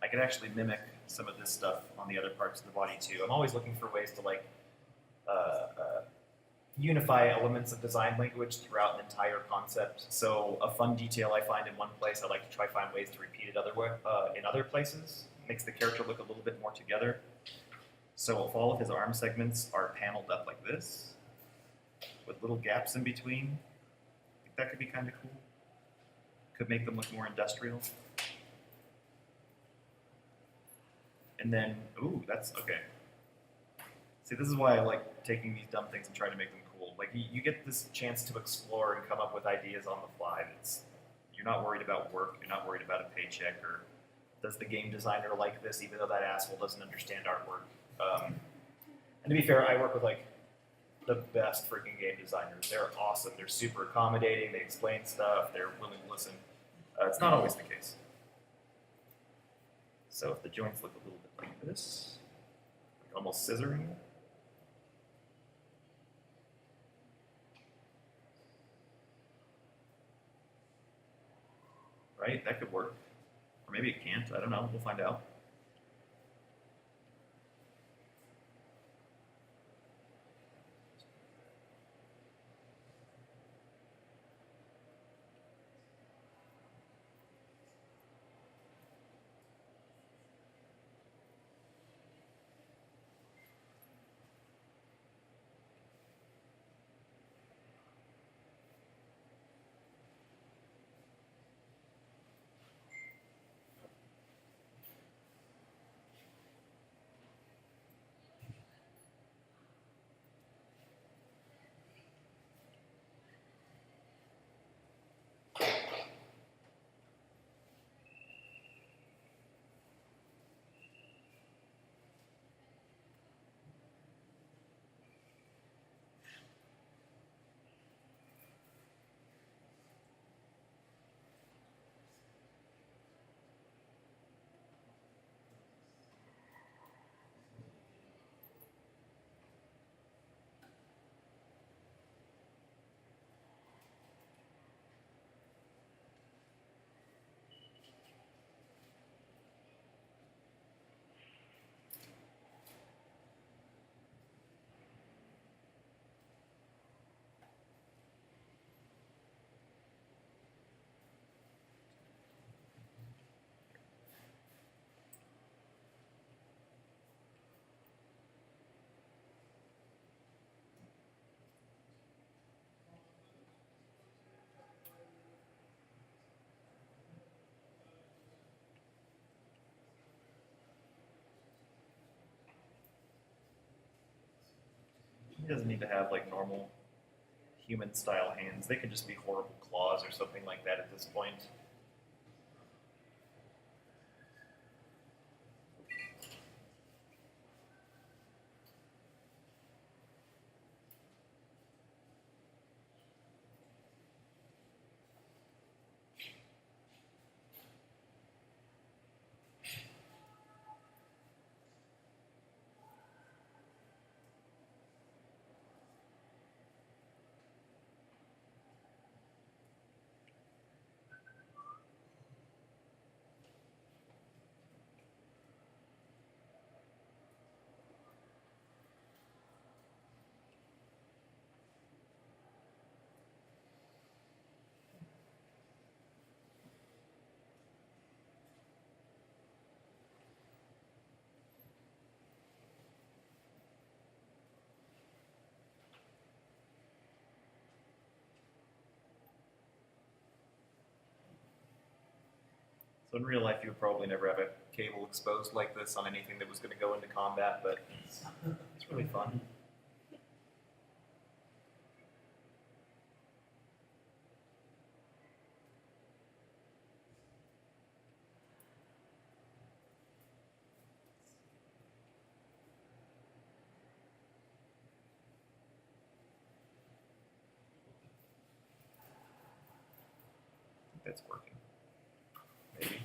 I could actually mimic some of this stuff on the other parts of the body too. I'm always looking for ways to like unify elements of design language throughout an entire concept. So a fun detail I find in one place, I like to try find ways to repeat it in other places. Makes the character look a little bit more together. So if all of his arm segments are paneled up like this, with little gaps in between, I think that could be kind of cool. Could make them look more industrial. And then, ooh, that's okay. See, this is why I like taking these dumb things and trying to make them cool. Like, you get this chance to explore and come up with ideas on the fly. You're not worried about work, you're not worried about a paycheck, or does the game designer like this even though that asshole doesn't understand artwork. And to be fair, I work with like the best freaking game designers. They're awesome, they're super accommodating, they explain stuff, they're willing to listen. It's not always the case. So if the joints look a little bit like this, like almost scissoring, right? That could work. Or maybe it can't, I don't know, we'll find out. He doesn't need to have like normal human style hands. They could just be horrible claws or something like that at this point. So in real life, you would probably never have a cable exposed like this on anything that was going to go into combat, but it's really fun. I think that's working. Maybe.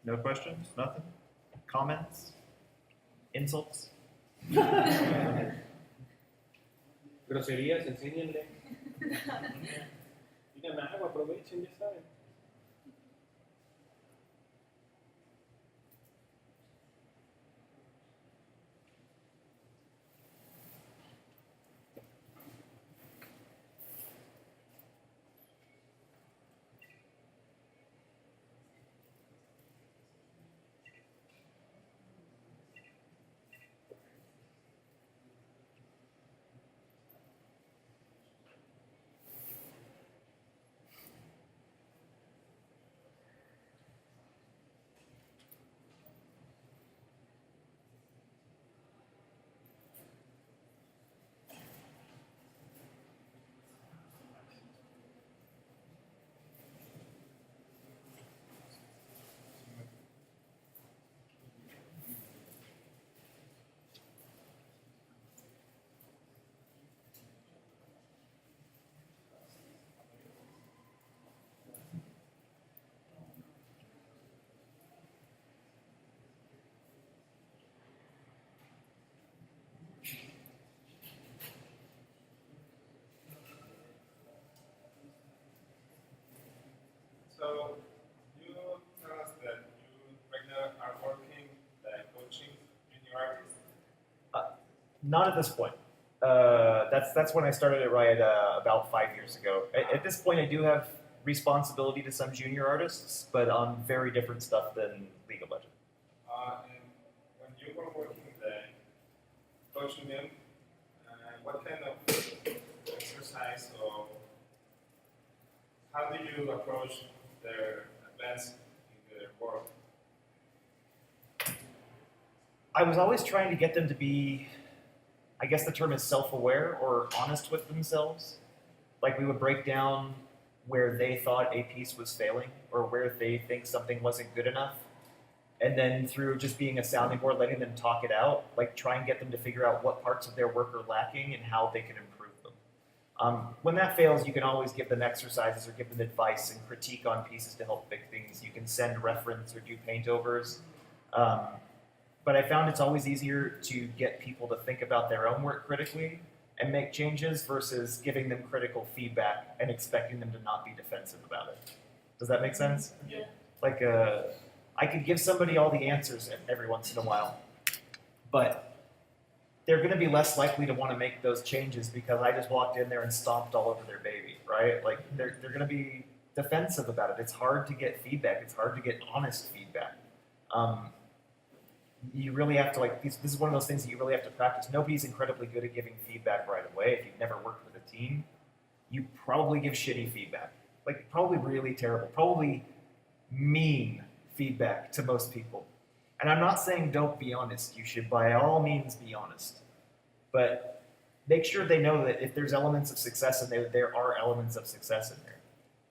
No questions? Nothing? Comments? Insults? Groserías, enséñenle. Digan algo, aprovechen, ya saben. So you tell us that you right now are working like coaching junior artists. Not at this point. That's when I started it right about 5 years ago. At this point, I do have responsibility to some junior artists, but on very different stuff than legal budget. And when you were working there, coaching them, what kind of exercise or how do you approach their advance in their work? I was always trying to get them to be, I guess the term is self-aware or honest with themselves. Like we would break down where they thought a piece was failing or where they think something wasn't good enough. And then through just being a sounding board, letting them talk it out, like try and get them to figure out what parts of their work are lacking and how they can improve them. When that fails, you can always give them exercises or give them advice and critique on pieces to help fix things. You can send reference or do paint overs. But I found it's always easier to get people to think about their own work critically and make changes versus giving them critical feedback and expecting them to not be defensive about it. Does that make sense? Yeah. Like, I could give somebody all the answers every once in a while, but they're going to be less likely to want to make those changes because I just walked in there and stomped all over their baby, right? Like, they're going to be defensive about it. It's hard to get feedback. It's hard to get honest feedback. You really have to, like, this is one of those things that you really have to practice. Nobody's incredibly good at giving feedback right away. If you've never worked with a team, you probably give shitty feedback. Like, probably really terrible, probably mean feedback to most people. And I'm not saying don't be honest. You should by all means be honest. But make sure they know that if there's elements of success in there are elements of success in there.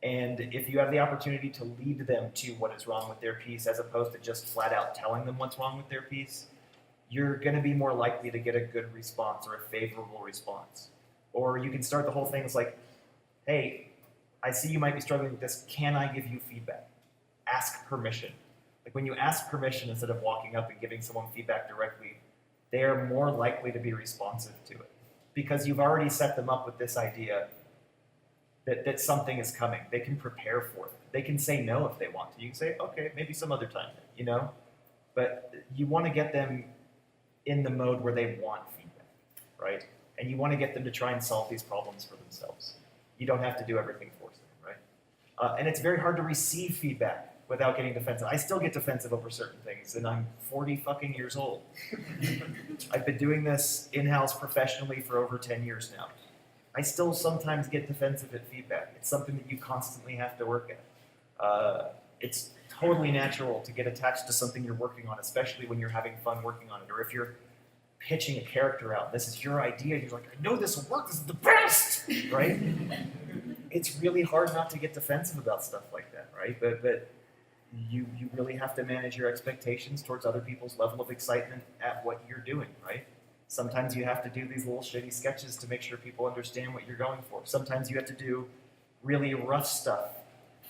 And if you have the opportunity to lead them to what is wrong with their piece as opposed to just flat out telling them what's wrong with their piece, you're going to be more likely to get a good response or a favorable response. Or you can start the whole thing as like, hey, I see you might be struggling with this. Can I give you feedback? Ask permission. Like when you ask permission instead of walking up and giving someone feedback directly, they are more likely to be responsive to it because you've already set them up with this idea that something is coming. They can prepare for it. They can say no if they want to. You can say, okay, maybe some other time, you know? But you want to get them in the mode where they want feedback, right? And you want to get them to try and solve these problems for themselves. You don't have to do everything for them, right? And it's very hard to receive feedback without getting defensive. I still get defensive over certain things, and I'm 40 fucking years old. I've been doing this in-house professionally for over 10 years now. I still sometimes get defensive at feedback. It's something that you constantly have to work at. It's totally natural to get attached to something you're working on, especially when you're having fun working on it, or if you're pitching a character out. This is your idea. You're like, I know this will work. This is the best, right? It's really hard not to get defensive about stuff like that, right? But you really have to manage your expectations towards other people's level of excitement at what you're doing, right? Sometimes you have to do these little shitty sketches to make sure people understand what you're going for. Sometimes you have to do really rough stuff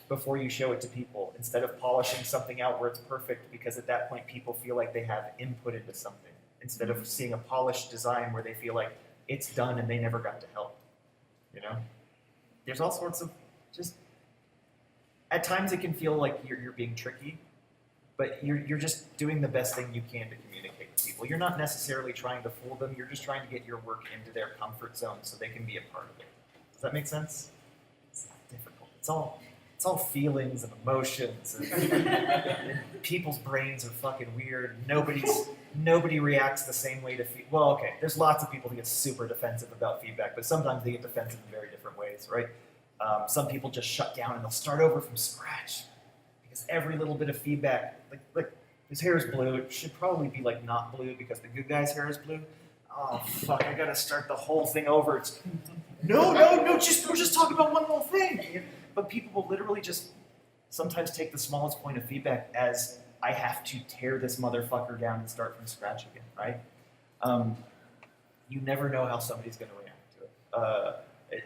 before you show it to people instead of polishing something out where it's perfect, because at that point people feel like they have input into something instead of seeing a polished design where they feel like it's done and they never got to help. You know? There's all sorts of just... At times it can feel like you're being tricky, but you're just doing the best thing you can to communicate with people. You're not necessarily trying to fool them. You're just trying to get your work into their comfort zone so they can be a part of it. Does that make sense? It's not difficult. It's all feelings and emotions. And people's brains are fucking weird. Nobody reacts the same way to well, okay, there's lots of people that get super defensive about feedback, but sometimes they get defensive in very different ways, right? Some people just shut down and they'll start over from scratch. Because every little bit of feedback, like his hair is blue, it should probably be like not blue because the good guy's hair is blue. Oh fuck, I gotta start the whole thing over. It's no, we're just talking about one little thing. But people will literally just sometimes take the smallest point of feedback as I have to tear this motherfucker down and start from scratch again, right? You never know how somebody's gonna react to it.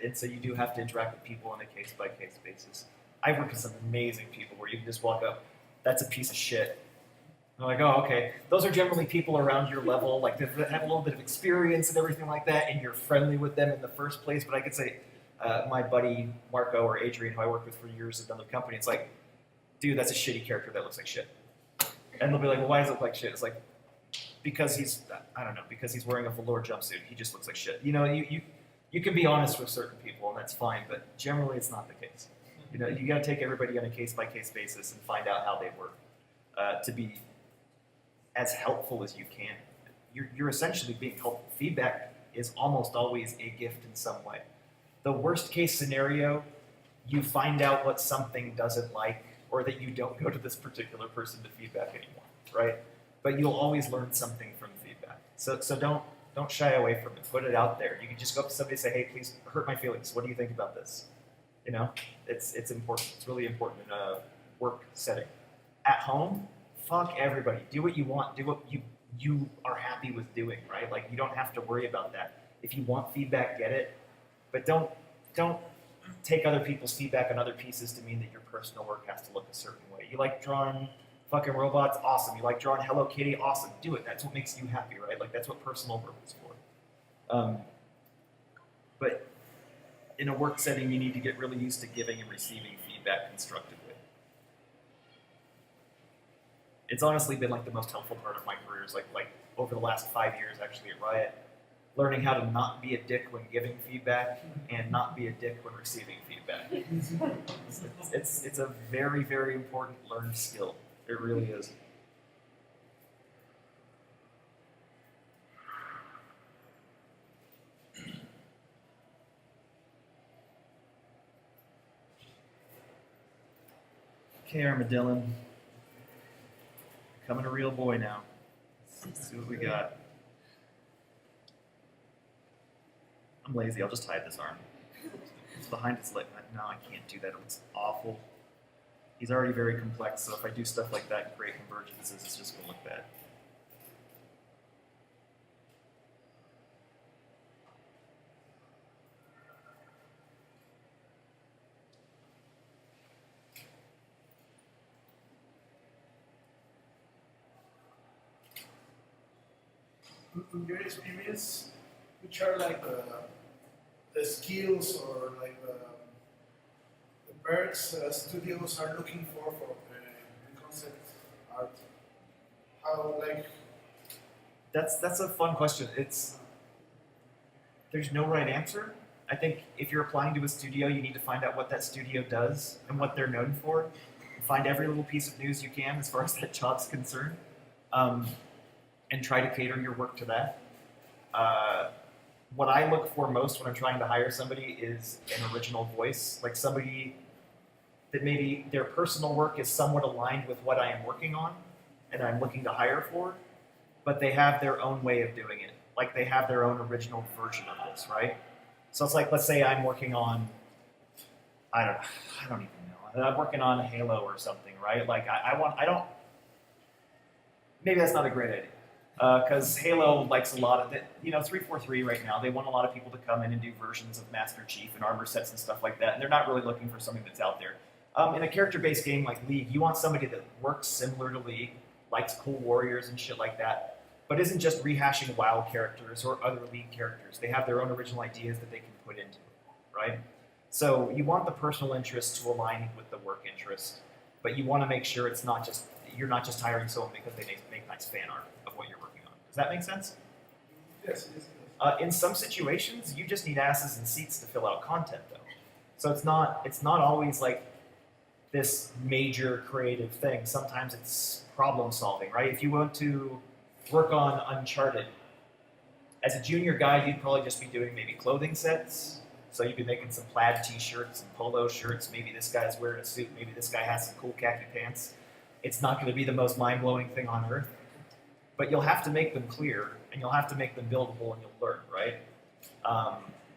And so you do have to interact with people on a case-by-case basis. I've worked with some amazing people where you can just walk up, that's a piece of shit. I'm like, oh, okay. Those are generally people around your level, like that have a little bit of experience and everything like that, and you're friendly with them in the first place. But I could say, my buddy Marco or Adrian, who I worked with for years at another company, it's like, dude, that's a shitty character that looks like shit. And they'll be like, well, why does it look like shit? It's like, because he's wearing a velour jumpsuit. He just looks like shit. You know, you can be honest with certain people, and that's fine, but generally it's not the case. You know, you got to take everybody on a case-by-case basis and find out how they work to be as helpful as you can. You're essentially being helpful. Feedback is almost always a gift in some way. The worst case scenario, you find out what something doesn't like, or that you don't go to this particular person to feedback anymore, right? But you'll always learn something from feedback. So don't shy away from it. Put it out there. You can just go up to somebody and say, hey, please hurt my feelings. What do you think about this? You know, it's important. It's really important in a work setting. At home, fuck everybody. Do what you want. Do what you are happy with doing, right? Like, you don't have to worry about that. If you want feedback, get it. But don't take other people's feedback on other pieces to mean that your personal work has to look a certain way. You like drawing fucking robots? Awesome. You like drawing Hello Kitty? Awesome. Do it. That's what makes you happy, right? Like, that's what personal work is for. But in a work setting, you need to get really used to giving and receiving feedback constructively. It's honestly been like the most helpful part of my career is like over the last 5 years actually at Riot, learning how to not be a dick when giving feedback and not be a dick when receiving feedback. It's a very, very important learned skill. It really is. Okay, Armadillon. Becoming a real boy now. Let's see what we got. I'm lazy, I'll just hide this arm. It's behind his leg. No, I can't do that, it looks awful. He's already very complex, so if I do stuff like that and create convergences, it's just gonna look bad. In your experience, which are like the skills or like the birds studios are looking for concept art? How like That's a fun question. There's no right answer. I think if you're applying to a studio, you need to find out what that studio does and what they're known for. Find every little piece of news you can as far as that job's concerned. And try to cater your work to that. What I look for most when I'm trying to hire somebody is an original voice, like somebody that maybe their personal work is somewhat aligned with what I am working on and I'm looking to hire for, but they have their own way of doing it. Like they have their own original version of this, right? So it's like, let's say I'm working on, I don't even know. I'm working on Halo or something, right? Like maybe that's not a great idea. Because Halo likes a lot of it. 343 right now, they want a lot of people to come in and do versions of Master Chief and armor sets and stuff like that, and they're not really looking for something that's out there. In a character-based game like League, you want somebody that works similar to League, likes cool warriors and shit like that, but isn't just rehashing WoW characters or other League characters. They have their own original ideas that they can put into it, right? So you want the personal interest to align with the work interest, but you want to make sure you're not just hiring someone because they make nice fan art of what you're working on. Does that make sense? yes. In some situations, you just need asses and seats to fill out content, though. So it's not always like this major creative thing. Sometimes it's problem solving, right? If you want to work on Uncharted, as a junior guy, you'd probably just be doing maybe clothing sets. So you'd be making some plaid t-shirts and polo shirts. Maybe this guy's wearing a suit. Maybe this guy has some cool khaki pants. It's not going to be the most mind-blowing thing on earth. But you'll have to make them clear, and you'll have to make them buildable, and you'll learn, right?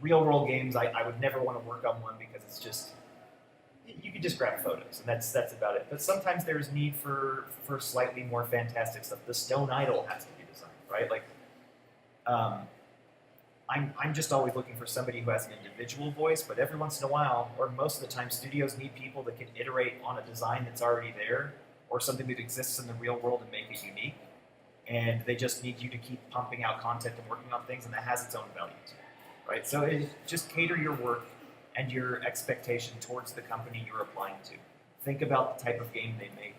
Real-world games, I would never want to work on one because it's just, you could just grab photos, and that's about it. But sometimes there's need for slightly more fantastic stuff. The stone idol has to be designed, right? Like, I'm just always looking for somebody who has an individual voice, but every once in a while, or most of the time, studios need people that can iterate on a design that's already there, or something that exists in the real world and make it unique. And they just need you to keep pumping out content and working on things, and that has its own values, right? So just cater your work and your expectation towards the company you're applying to. Think about the type of game they make.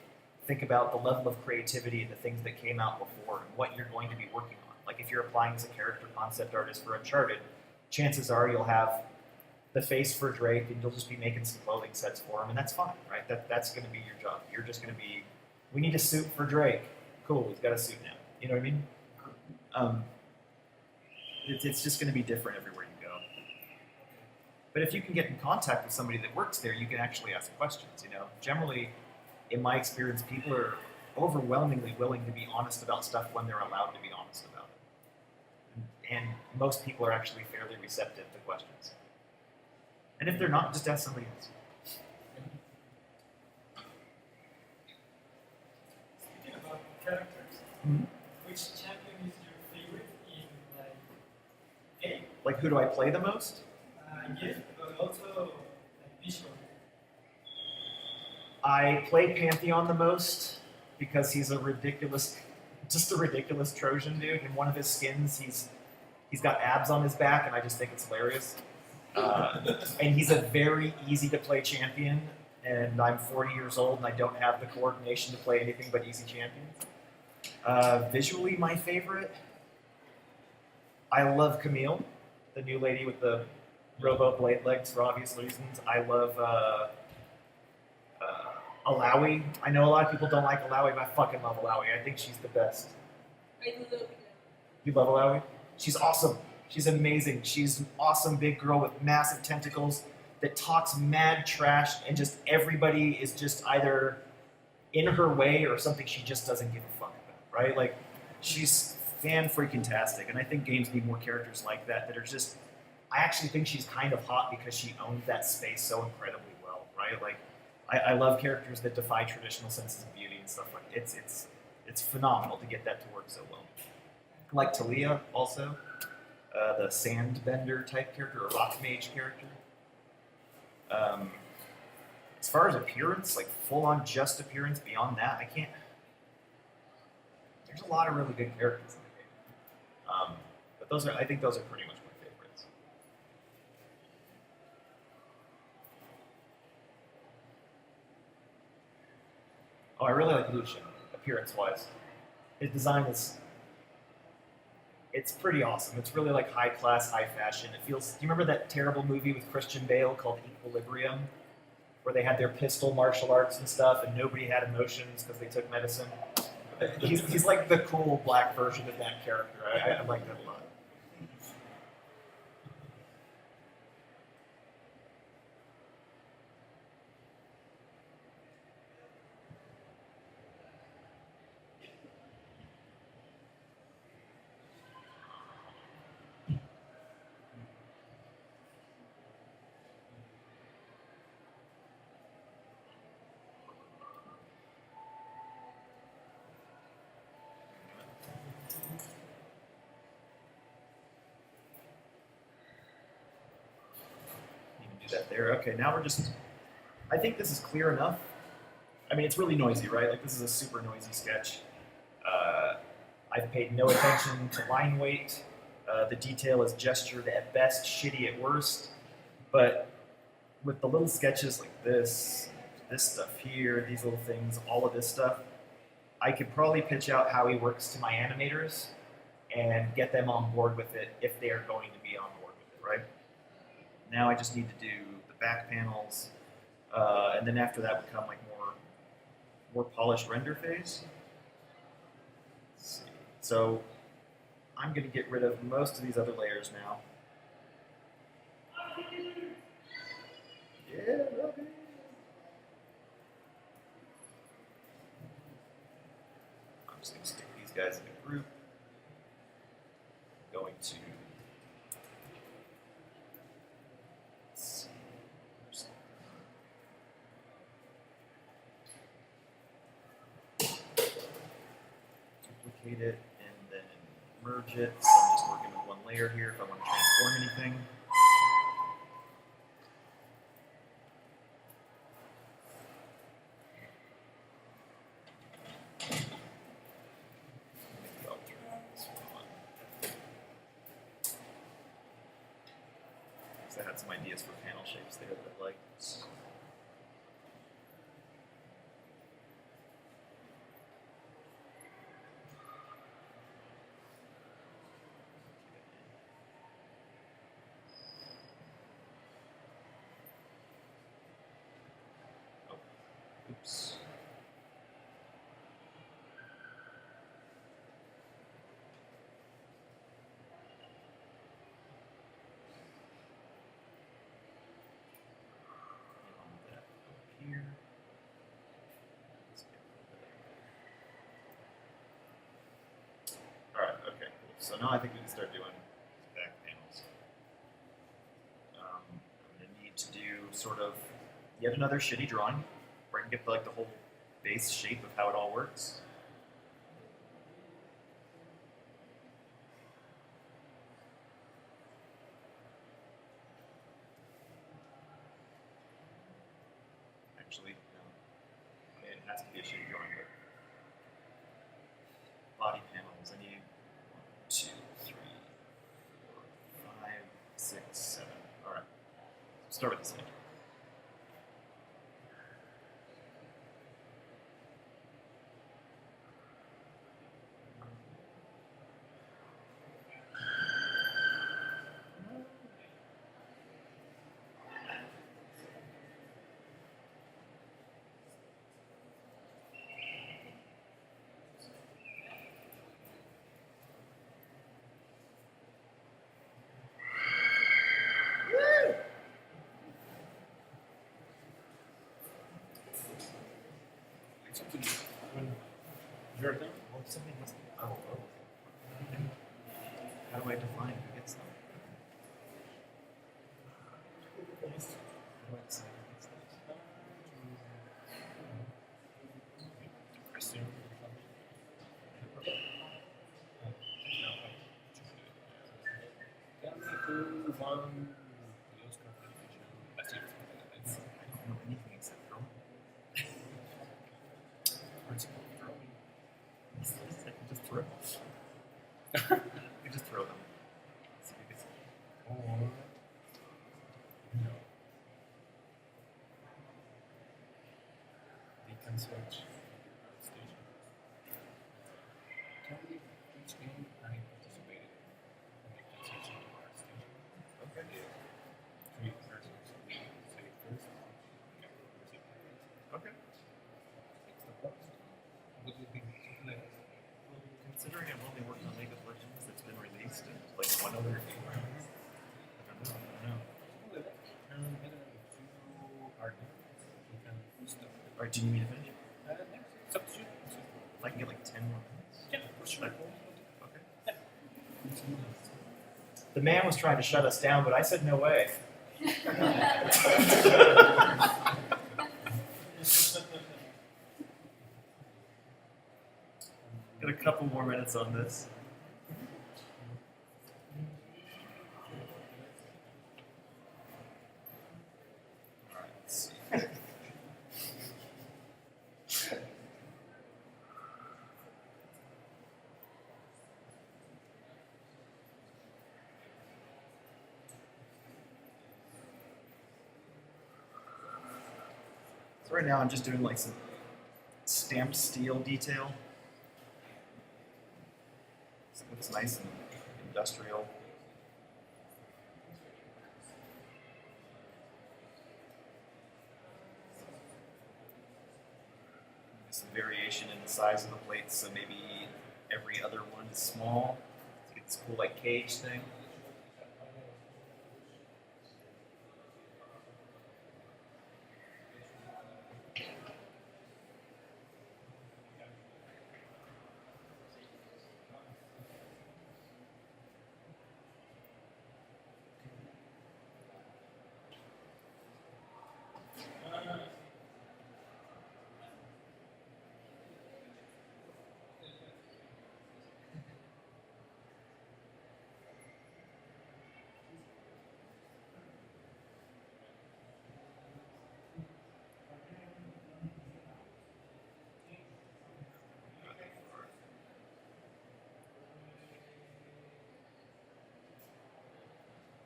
Think about the level of creativity and the things that came out before and what you're going to be working on. Like if you're applying as a character concept artist for Uncharted, chances are you'll have the face for Drake, and you'll just be making some clothing sets for him, and that's fine, right? That's going to be your job. You're just going to be, we need a suit for Drake. Cool, he's got a suit now. You know what I mean? It's just going to be different everywhere you go. But if you can get in contact with somebody that works there, you can actually ask questions. You know, generally, in my experience, people are overwhelmingly willing to be honest about stuff when they're allowed to be honest about it. And most people are actually fairly receptive to questions. And if they're not, just ask somebody else. Speaking about characters, Mhm. which champion is your favorite in like game? Like, who do I play the most? Yes, but also like visual. I play Pantheon the most because he's just a ridiculous Trojan dude. In one of his skins, he's got abs on his back, and I just think it's hilarious. And he's a very easy to play champion, and I'm 40 years old, and I don't have the coordination to play anything but easy champions. Visually, my favorite, I love Camille, the new lady with the robo blade legs for obvious reasons. I love Alawi. I know a lot of people don't like Alawi, but I fucking love Alawi. I think she's the best. I do love it. You love Alawi? She's awesome. She's amazing. She's an awesome big girl with massive tentacles that talks mad trash, and just everybody is just either in her way or something she just doesn't give a fuck about, right? Like, she's fan-freaking-tastic, and I think games need more characters like that are just... I actually think she's kind of hot because she owns that space so incredibly well, right? Like, I love characters that defy traditional senses of beauty and stuff like that. It's phenomenal to get that to work so well. I like Talia also, the Sandbender type character, or Rock Mage character. As far as appearance, like full-on just appearance, beyond that, I can't... There's a lot of really good characters in the game. But I think those are pretty much my favorites. Oh, I really like Lucian, appearance-wise. His design it's pretty awesome. It's really like high class, high fashion. It feels, do you remember that terrible movie with Christian Bale called Equilibrium? Where they had their pistol martial arts and stuff, and nobody had emotions because they took medicine. He's like the cool black version of that character. I like that a lot. That there. Okay, now we're just... I think this is clear enough. I mean, it's really noisy, right? Like, this is a super noisy sketch. I've paid no attention to line weight. The detail is gestured at best, shitty at worst. But with the little sketches like this stuff here, these little things, all of this stuff, I could probably pitch out how he works to my animators and get them on board with it if they are going to be on board with it, right? Now I just need to do the back panels, and then after that would come like more polished render phase. Let's see. So I'm going to get rid of most of these other layers now. Yeah, okay. I'm just going to stick these guys in a group. Going to duplicate it and then merge it. So I'm just working with one layer here if I want to transform anything. Maybe I'll turn this one on. Because I had some ideas for panel shapes there that I liked. So now I think we can start doing back panels. I'm going to need to do sort of yet another shitty drawing where I can get like the whole base shape of how it all works. Actually, no. I mean, it has to be a shitty drawing, but body panels. I need 1, 2, 3, 4, 5, 6, 7. All right. Start with this hand. Your turn. Well, somebody must. Oh. How do I define who gets them? How do I decide who gets them? Assume. Tell me who won the Oscar for animation last year. I don't know anything except drawing. Principle of drawing. I can just throw. I can just throw them. See who gets them. Or no. They can search station. Tell me which game I participated in. And they can search into our station. Okay. Three persons. Say first. Okay. Proceed. Okay. It's the first. What would be the next? Well, considering I've only worked on League of Legends that's been released and like one other game, I don't know. All right, do you need me to finish? If I can get like 10 more minutes. Yeah, for sure. Okay. The man was trying to shut us down, but I said no way. Got a couple more minutes on this. All right, let's see. So right now I'm just doing like some stamped steel detail. So it looks nice and industrial. There's some variation in the size of the plates, so maybe every other one is small. To get this cool like cage thing.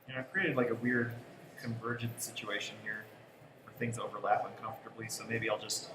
And I've created like a weird convergent situation here where things overlap uncomfortably, so maybe I'll just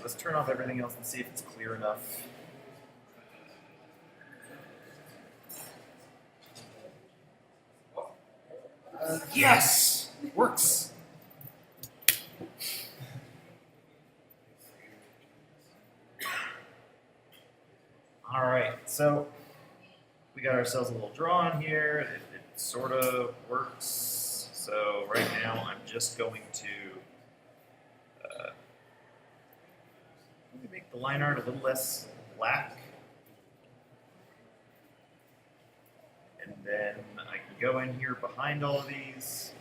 let's turn off everything else and see if it's clear enough. Yes! Works! Alright, so we got ourselves a little drawing here. It sort of works. So right now I'm just going to make the line art a little less black. And then I can go in here behind all of these.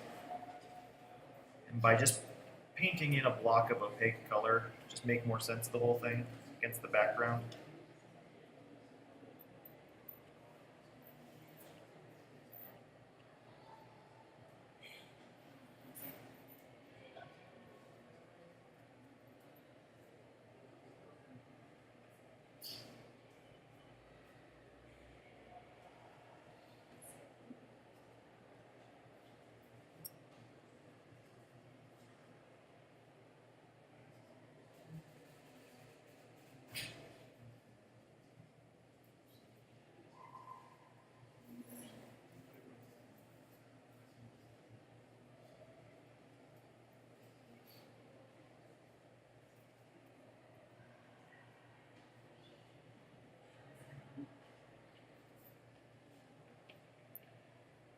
And by just painting in a block of opaque color, just make more sense of the whole thing against the background.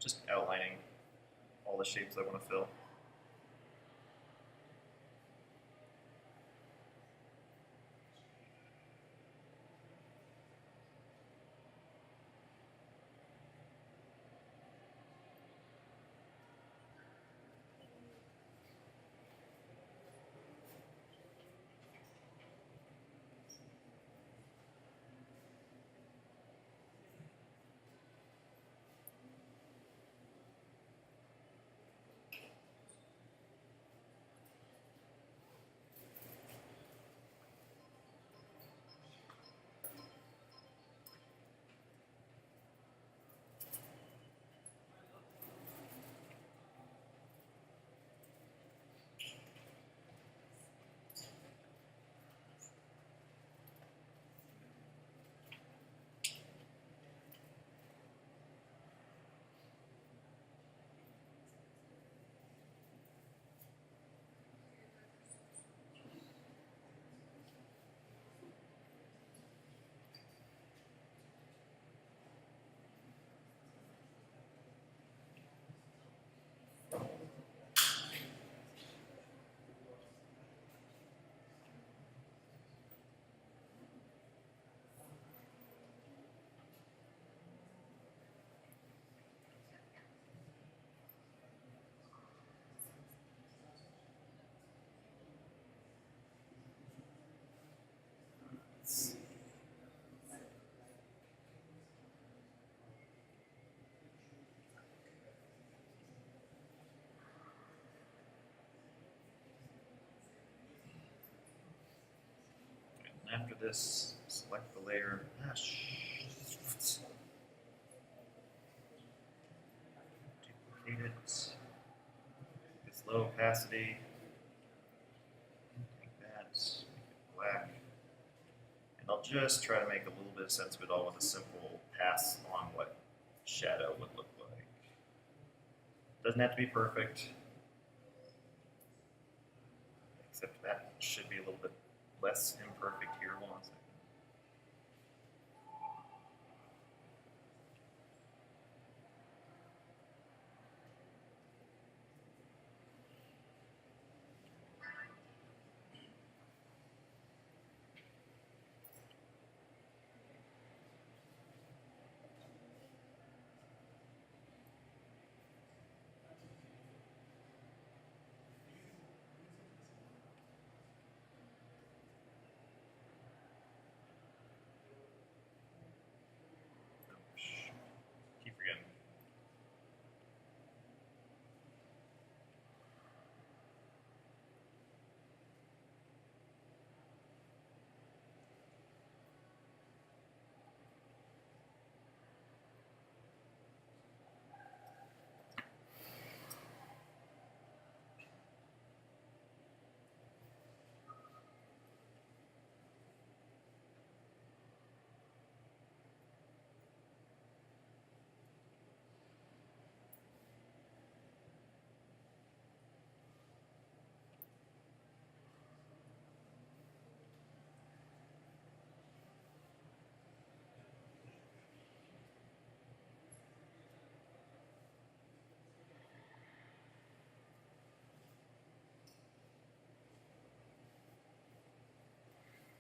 Just outlining all the shapes I want to fill. And after this, select the layer mesh. Duplicate it. It's low opacity. Like that. Make it black. And I'll just try to make a little bit of sense of it all with a simple pass on what shadow would look like. Doesn't have to be perfect. Except that should be a little bit less imperfect here. Hold on a second.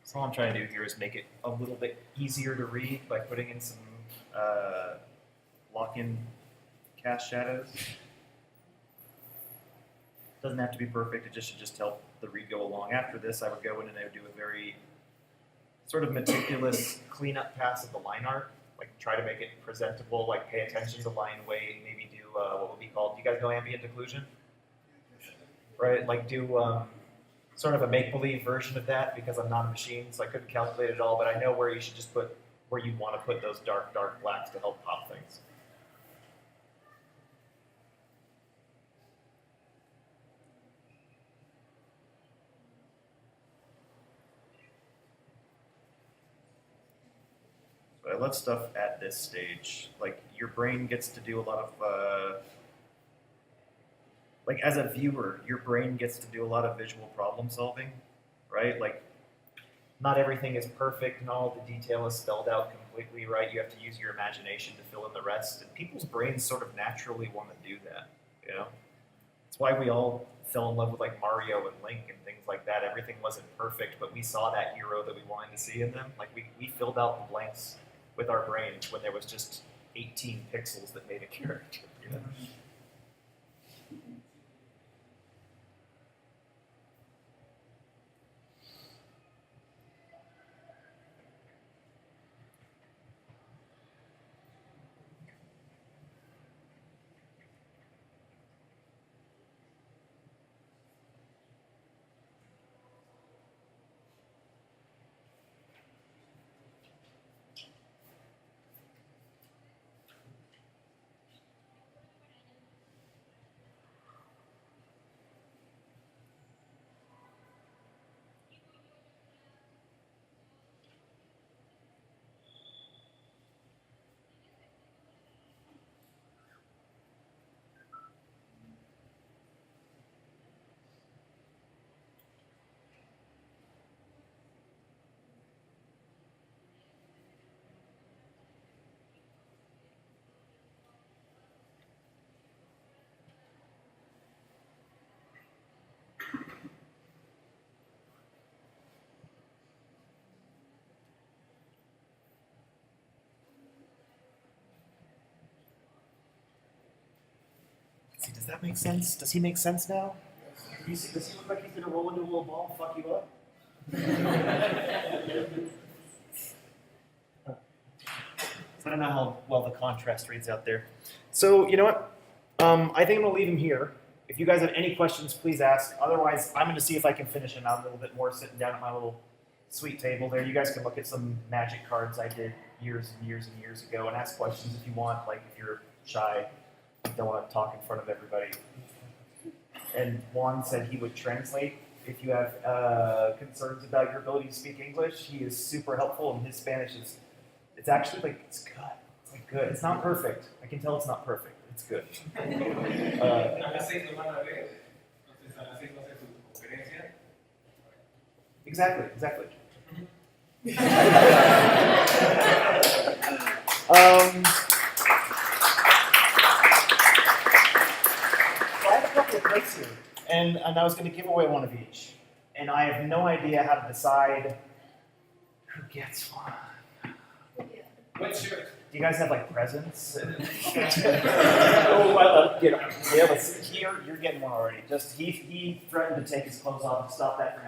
So all I'm trying to do here is make it a little bit easier to read by putting in some lock-in cast shadows. Doesn't have to be perfect, it just should just help the read go along. After this, I would go in and I would do a very sort of meticulous cleanup pass of the line art. Like try to make it presentable, like pay attention to line weight, maybe do what would be called, do you guys know ambient occlusion? Right, like do sort of a make-believe version of that because I'm not a machine, so I couldn't calculate it all, but I know where you should just put, where you want to put those dark blacks to help pop things. So I love stuff at this stage. Like your brain gets to do a lot of, like as a viewer, your brain gets to do a lot of visual problem solving, right? Like not everything is perfect and all the detail is spelled out completely, right? You have to use your imagination to fill in the rest. And people's brains sort of naturally want to do that, you know? That's why we all fell in love with like Mario and Link and things like that. Everything wasn't perfect, but we saw that hero that we wanted to see in them. Like we filled out the blanks with our brains when there was just 18 pixels that made a character, you know? See, does that make sense? Does he make sense now? Does he look like he's gonna roll into a little ball and fuck you up? So I don't know how well the contrast reads out there. So you know what? I think I'm gonna leave him here. If you guys have any questions, please ask. Otherwise, I'm gonna see if I can finish him out a little bit more sitting down at my little sweet table there. You guys can look at some magic cards I did years and years and years ago and ask questions if you want, like if you're shy, don't want to talk in front of everybody. And Juan said he would translate if you have concerns about your ability to speak English. He is super helpful, and his Spanish is, it's actually like, it's good. It's like good. It's not perfect. I can tell it's not perfect. It's good. Exactly. I have a couple of crates here, and I was going to give away one of each. And I have no idea how to decide who gets one. What's yours? Do you guys have like presents? Oh, get him. Yeah, but here, you're getting one already. Just he threatened to take his clothes off and stop that from happening.